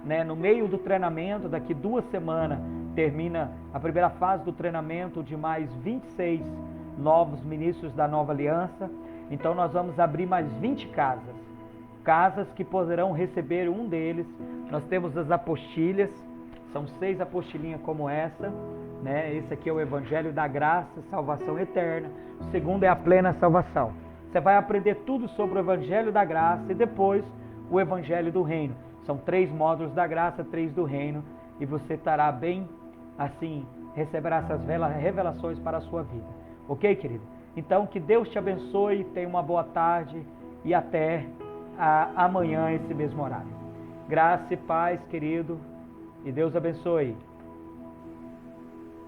né, no meio do treinamento. Daqui 2 semanas termina a primeira fase do treinamento de mais 26 novos ministros da Nova Aliança. Então, nós vamos abrir mais 20 casas. Casas que poderão receber um deles. Nós temos as apostilhas. São 6 apostilinhas como essa, né? Esse aqui é o Evangelho da Graça, Salvação Eterna. O segundo é a Plena Salvação. Você vai aprender tudo sobre o Evangelho da Graça e depois o Evangelho do Reino. São 3 módulos da graça, 3 do Reino. E você estará bem, assim, receberá essas revelações para a sua vida. Ok, querido? Então, que Deus te abençoe, tenha uma boa tarde e até amanhã, esse mesmo horário. Graça e paz, querido. E Deus abençoe.